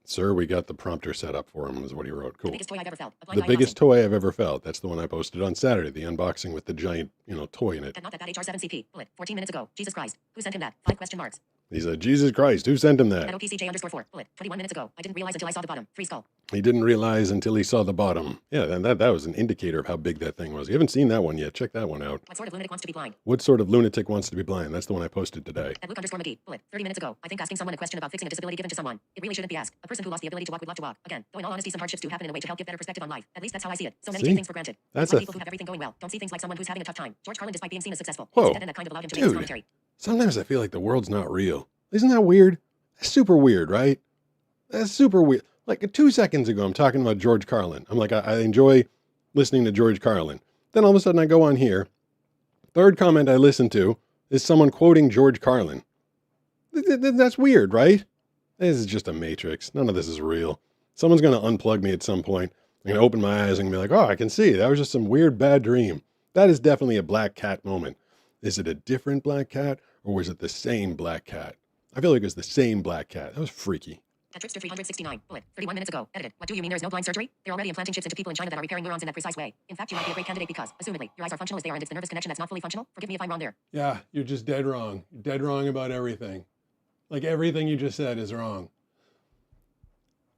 Sir, we got the prompter set up for him, is what he wrote. Cool. The biggest toy I've ever felt. The biggest toy I've ever felt. That's the one I posted on Saturday. The unboxing with the giant, toy in it. Not that HR7CP. Bullet. 14 minutes ago. Jesus Christ. Who sent him that? 5 question marks. He said, Jesus Christ, who sent him that? At OPCJ_4. Bullet. 21 minutes ago. I didn't realize until I saw the bottom. Free skull. He didn't realize until he saw the bottom. Yeah, and that was an indicator of how big that thing was. You haven't seen that one yet. Check that one out. What sort of lunatic wants to be blind? What sort of lunatic wants to be blind? That's the one I posted today. At Luke_McGee. Bullet. 30 minutes ago. I think asking someone a question about fixing a disability given to someone, it really shouldn't be asked. A person who lost the ability to walk would love to walk. Again, though in all honesty, some hardships do happen in a way to help give better perspective on life. At least that's how I see it. So many take things for granted. That's people who have everything going well don't see things like someone who's having a tough time. George Carlin, despite being seen as successful, whoa, that kind of allowed him to make his commentary. Sometimes I feel like the world's not real. Isn't that weird? That's super weird, right? That's super weird. Like 2 seconds ago, I'm talking about George Carlin. I'm like, I enjoy listening to George Carlin. Then all of a sudden I go on here. Third comment I listen to is someone quoting George Carlin. That's weird, right? This is just a matrix. None of this is real. Someone's going to unplug me at some point. I'm going to open my eyes and be like, oh, I can see. That was just some weird bad dream. That is definitely a black cat moment. Is it a different black cat or was it the same black cat? I feel like it was the same black cat. That was freaky. At Trickster 369. Bullet. 31 minutes ago. Edited. What do you mean there's no blind surgery? They're already implanting chips into people in China that are repairing neurons in that precise way. In fact, you might be a great candidate because, assumedly, your eyes are functional as they are and it's the nervous connection that's not fully functional. Forgive me if I'm wrong there. Yeah, you're just dead wrong. You're dead wrong about everything. Like everything you just said is wrong.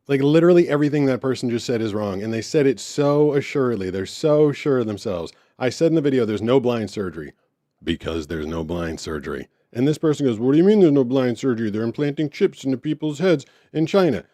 Like literally everything that person just said is wrong. And they said it so assuredly. They're so sure of themselves. I said in the video, there's no blind surgery. Because there's no blind surgery. And this person goes, what do you mean there's no blind surgery? They're implanting chips into people's heads in China.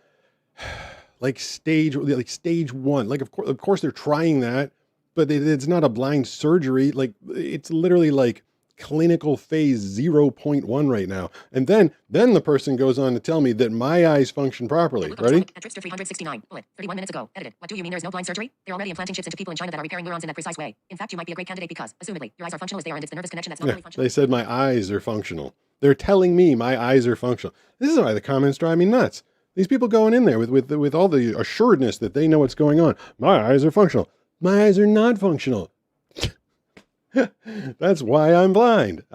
like stage 1. Like, of course they're trying that, but it's not a blind surgery. Like, it's literally like clinical phase 0.1 right now. And then the person goes on to tell me that my eyes function properly. Ready? At Trickster 369. Bullet. 31 minutes ago. Edited. What do you mean there's no blind surgery? They're already implanting chips into people in China that are repairing neurons in that precise way. In fact, you might be a great candidate because, assumedly, your eyes are functional as they are and it's the nervous connection that's not fully functional. They said my eyes are functional. They're telling me my eyes are functional. This is why the comments drive me nuts. These people going in there with all the assuredness that they know what's going on. My eyes are functional. My eyes are not functional. That's why I'm blind.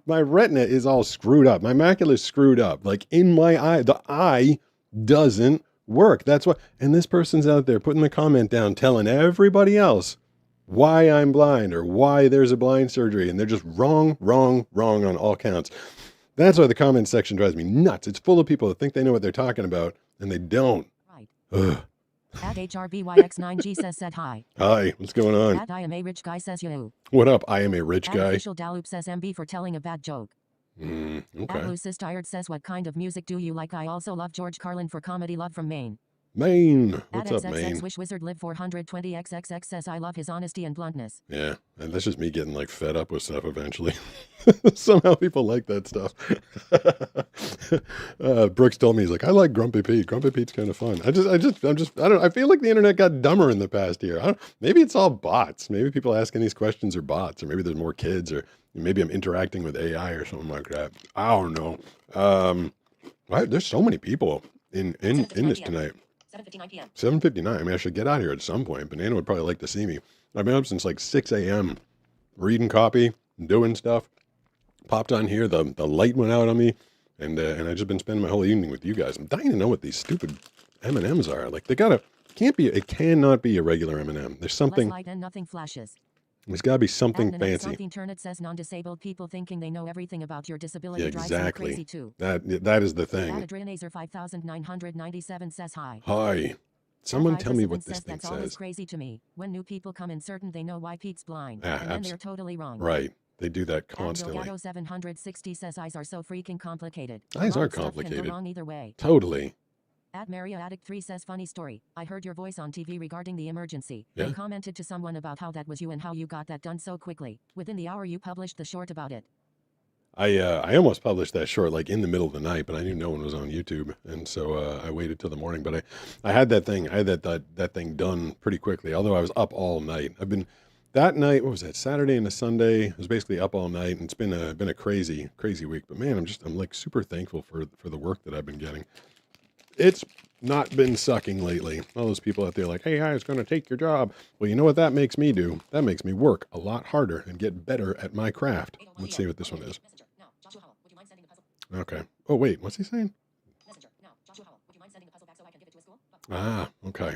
My retina is all screwed up. My macula is screwed up. Like in my eye, the eye doesn't work. That's why. And this person's out there putting the comment down, telling everybody else why I'm blind or why there's a blind surgery. And they're just wrong on all counts. That's why the comment section drives me nuts. It's full of people that think they know what they're talking about and they don't. Right. Ugh. At HRBYX9G says hi. Hi, what's going on? At I am a rich guy says you. What up? I am a rich guy. Official Dalup says MB for telling a bad joke. Okay. At Lucis Tired says what kind of music do you like? I also love George Carlin for comedy. Love from Maine. Maine. At What's up, XXX Maine? Wish Wizard Live 420 XXX says I love his honesty and bluntness. Yeah, and that's just me getting like fed up with stuff eventually. Somehow people like that stuff. Brooks told me, he's like, I like Grumpy Pete. Grumpy Pete's kind of fun. I don't know. I feel like the internet got dumber in the past year. Maybe it's all bots. Maybe people asking these questions are bots, or maybe there's more kids, or maybe I'm interacting with AI or something like that. I don't know. There's so many people in this tonight. 7:59 p.m. 7:59. I mean, I should get out here at some point. Banana would probably like to see me. I've been up since like 6 a.m. reading copy, doing stuff. Popped on here. The light went out on me, and I've just been spending my whole evening with you guys. I'm dying to know what these stupid M&Ms are. Like it cannot be a regular M&M. There's something. Less light and nothing flashes. There's got to be something fancy. Something Turnet says non-disabled people thinking they know everything about your disability drives exactly. you crazy too. That is the thing. Adrenazer 5997 says hi. Hi. Someone tell me what this thing That's always says. crazy to me. When new people come in certain they know why Pete's blind. And then they're totally wrong. Right. They do that constantly. Delgado 760 says eyes are so freaking complicated. Eyes are Can complicated. go wrong either way. Totally. At Maria Addict 3 says funny story. I heard your voice on TV regarding the emergency. Yeah? I commented to someone about how that was you and how you got that done so quickly. Within the hour you published the short about it. I almost published that short like in the middle of the night, but I knew no one was on YouTube, and so I waited till the morning. But I had that thing. I had that thing done pretty quickly. Although I was up all night. I've been that night. What was that? Saturday and a Sunday. I was basically up all night, and it's been a crazy week. But man, I'm like super thankful for the work that I've been getting. It's not been sucking lately. All those people out there like, hey, it's going to take your job. Well, you know what that makes me do? That makes me work a lot harder and get better at my craft. Let's see what this one is. Okay. Oh, wait. What's he saying? Ah, okay.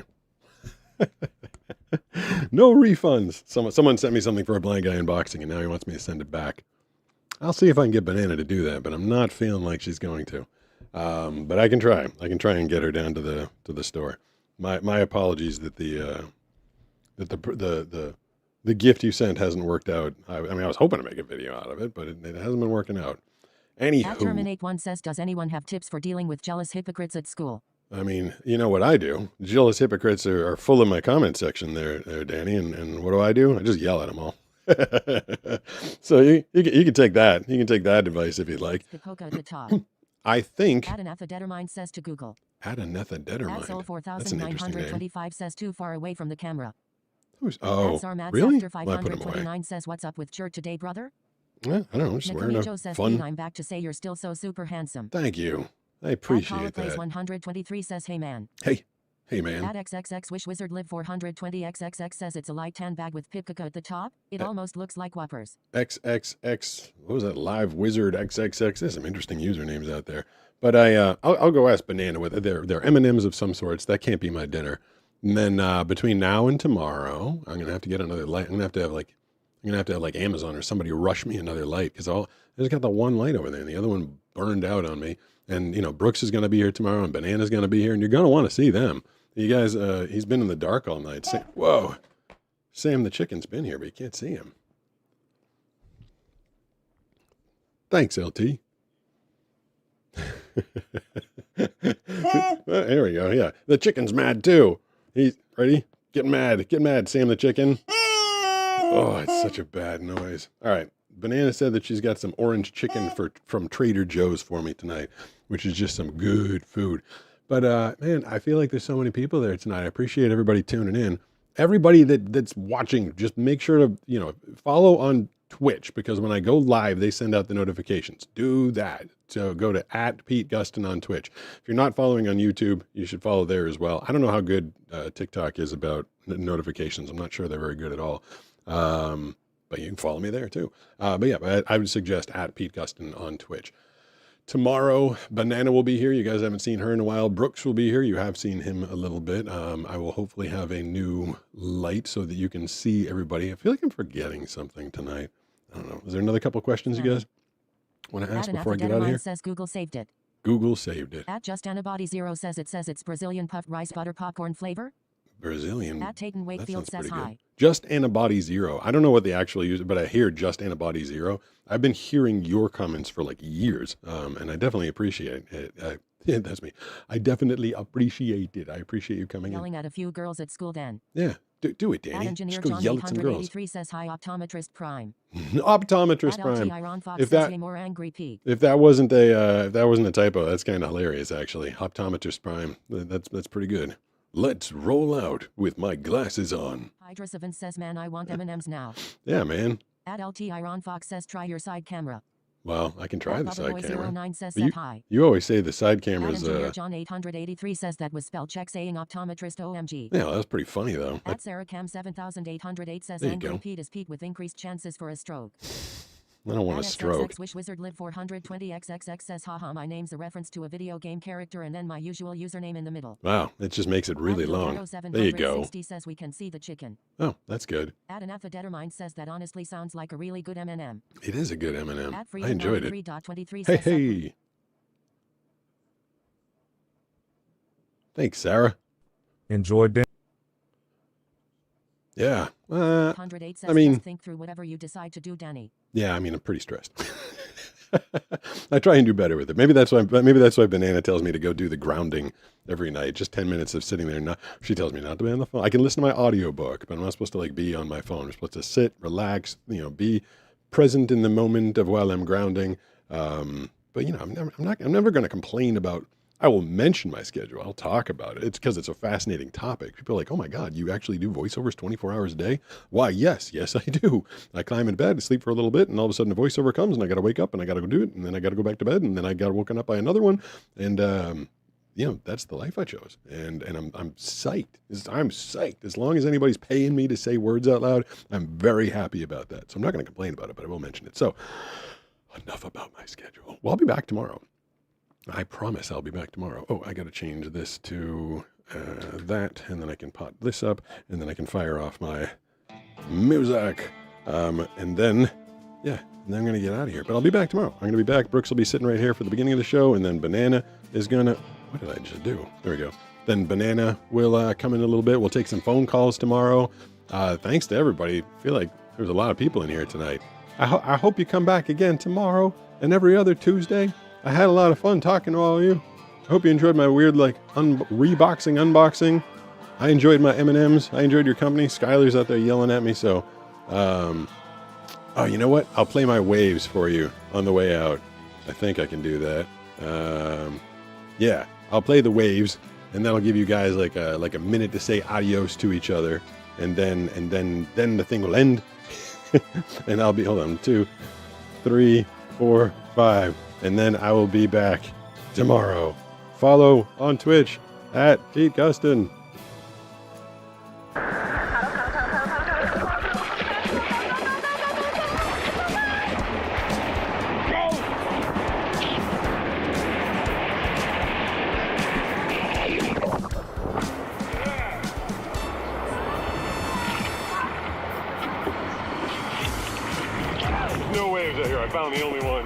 No refunds. Someone sent me something for a blind guy unboxing, and now he wants me to send it back. I'll see if I can get Banana to do that, but I'm not feeling like she's going to. But I can try. I can try and get her down to the store. My apologies that the gift you sent hasn't worked out. I mean, I was hoping to make a video out of it, but it hasn't been working out. Anywho. Terminate 1 says, does anyone have tips for dealing with jealous hypocrites at school? I mean, you know what I do. Jealous hypocrites are full in my comment section there, Danny. And what do? I just yell at them all. So you can take that. You can take that advice if you'd like. At the top. I think. Adenathadetermine says to Google. Adenathadetermine. Soul That's an interesting name. 4925 says too far away from the camera. Really? After Well, I put him away. 529 says what's up with church today, brother? Yeah, I don't know. Just wearing a says, fun. I'm back to say you're still so super handsome. Thank you. I appreciate that. 123 says, hey man. Hey man. At XXX Wish Wizard Live 420 XXX says it's a light tan bag with Pipkaka at the top. It almost looks like Whoppers. XXX. What was that? Live Wizard XXX. There's some interesting usernames out there. But I'll go ask Banana with it. They're M&Ms of some sorts. That can't be my dinner. And then between now and tomorrow, I'm gonna have to get another light. I'm gonna have to have like Amazon or somebody rush me another light because I just got the one light over there and the other one burned out on me. And Brooks is gonna be here tomorrow and Banana's gonna be here and you're gonna want to see them. You guys, he's been in the dark all night. Whoa, Sam the chicken's been here, but you can't see him. Thanks, LT. There we go. Yeah, the chicken's mad too. He's ready. Get mad, Sam the chicken. Oh, it's such a bad noise. All right. Banana said that she's got some orange chicken from Trader Joe's for me tonight, which is just some good food. But man, I feel like there's so many people there tonight. I appreciate everybody tuning in. Everybody that's watching, just make sure to follow on Twitch, because when I go live, they send out the notifications. Do that. So go to @PeteGustin on Twitch. If you're not following on YouTube, you should follow there as well. I don't know how good TikTok is about notifications. I'm not sure they're very good at all. But you can follow me there too. But yeah, I would suggest @PeteGustin on Twitch. Tomorrow, Banana will be here. You guys haven't seen her in a while. Brooks will be here. You have seen him a little bit. I will hopefully have a new light so that you can see everybody. I feel like I'm forgetting something tonight. I don't know. Is there another couple questions you guys want to ask before I get out of here? Says Google saved it. Google saved it. @JustAntibody0 says it's Brazilian puffed rice butter popcorn flavor. Brazilian. @Tayton Wakefield says hi. Just Antibody 0. I don't know what the actual user, but I hear Just Antibody 0. I've been hearing your comments for like years, and I definitely appreciate it. Yeah, that's me. I definitely appreciate it. I appreciate you coming in. Yelling at a few girls at school then. Yeah, do it, Ad Danny. engineer Just go John yell at some girls. 883 says hi optometrist prime. Optometrist Ad prime. LT Iron Fox If says that hey more angry Pete. if that wasn't a typo, that's kind of hilarious actually. Optometrist prime. That's pretty good. Let's roll out with my glasses on. Hydra Seven says man I want M&Ms now. Yeah, man. Ad LT Iron Fox says try your side camera. Well, I can try the side camera. 09 says But hi. you always say the side Ad camera's engineer John 883 says that was spell check saying optometrist OMG. yeah, that's pretty funny though. At Sarah Cam 7808 says There you angry go. Pete is Pete with increased chances for a stroke. I don't want a stroke. XXX Wish Wizard Live 420 XXX says haha my name's a reference to a video game character and then my usual username in the middle. Wow, it just makes it really At long. Lotero There you go. 760 says we can see the chicken. Oh, that's good. At Anafa Dettermind says that honestly sounds like a really good M&M. It is a good M&M. At I enjoyed it. 3.23 Hey, says hey. Thanks, Sarah. Enjoy dinner. Yeah. 108 says I mean- just think through whatever you decide to do, Danny. Yeah, I mean, I'm pretty stressed. I try and do better with it. Maybe that's why Banana tells me to go do the grounding every night. Just 10 minutes of sitting there. She tells me not to be on the phone. I can listen to my audiobook, but I'm not supposed to be on my phone. I'm supposed to sit, relax, be present in the moment of while I'm grounding. But I'm never going to complain about. I will mention my schedule. I'll talk about it. It's because it's a fascinating topic. People are like, oh my God, you actually do voiceovers 24 hours a day? Why, yes, I do. I climb in bed, sleep for a little bit, and all of a sudden a voiceover comes, and I got to wake up, and I got to go do it, and then I got to go back to bed, and then I got woken up by another one. And, that's the life I chose. And I'm psyched. I'm psyched. As long as anybody's paying me to say words out loud, I'm very happy about that. So I'm not going to complain about it, but I will mention it. So enough about my schedule. Well, I'll be back tomorrow. I promise I'll be back tomorrow. Oh, I got to change this to that, and then I can pot this up, and then I can fire off my music. And then I'm going to get out of here. But I'll be back tomorrow. I'm going to be back. Brooks will be sitting right here for the beginning of the show, and then Banana is going to... What did I just do? There we go. Then Banana will come in a little bit. We'll take some phone calls tomorrow. Thanks to everybody. I feel like there's a lot of people in here tonight. I hope you come back again tomorrow and every other Tuesday. I had a lot of fun talking to all of you. I hope you enjoyed my weird, unboxing. I enjoyed my M&Ms. I enjoyed your company. Skylar's out there yelling at me, so... you know what? I'll play my waves for you on the way out. I think I can do that. I'll play the waves, and that'll give you guys like a minute to say adios to each other, and then the thing will end. And I'll be... Hold on. 2, 3, 4, 5... And then I will be back tomorrow. Follow on Twitch at Pete Gustin. No waves out here. I found the only one.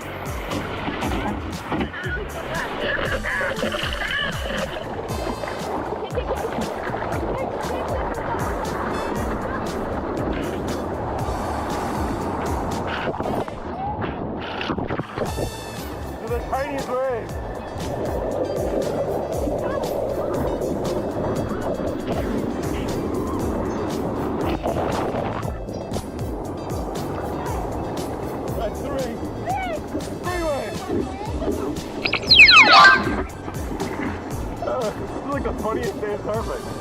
The tiniest wave. That's 3. 3 waves. This is like the funniest day of surfing.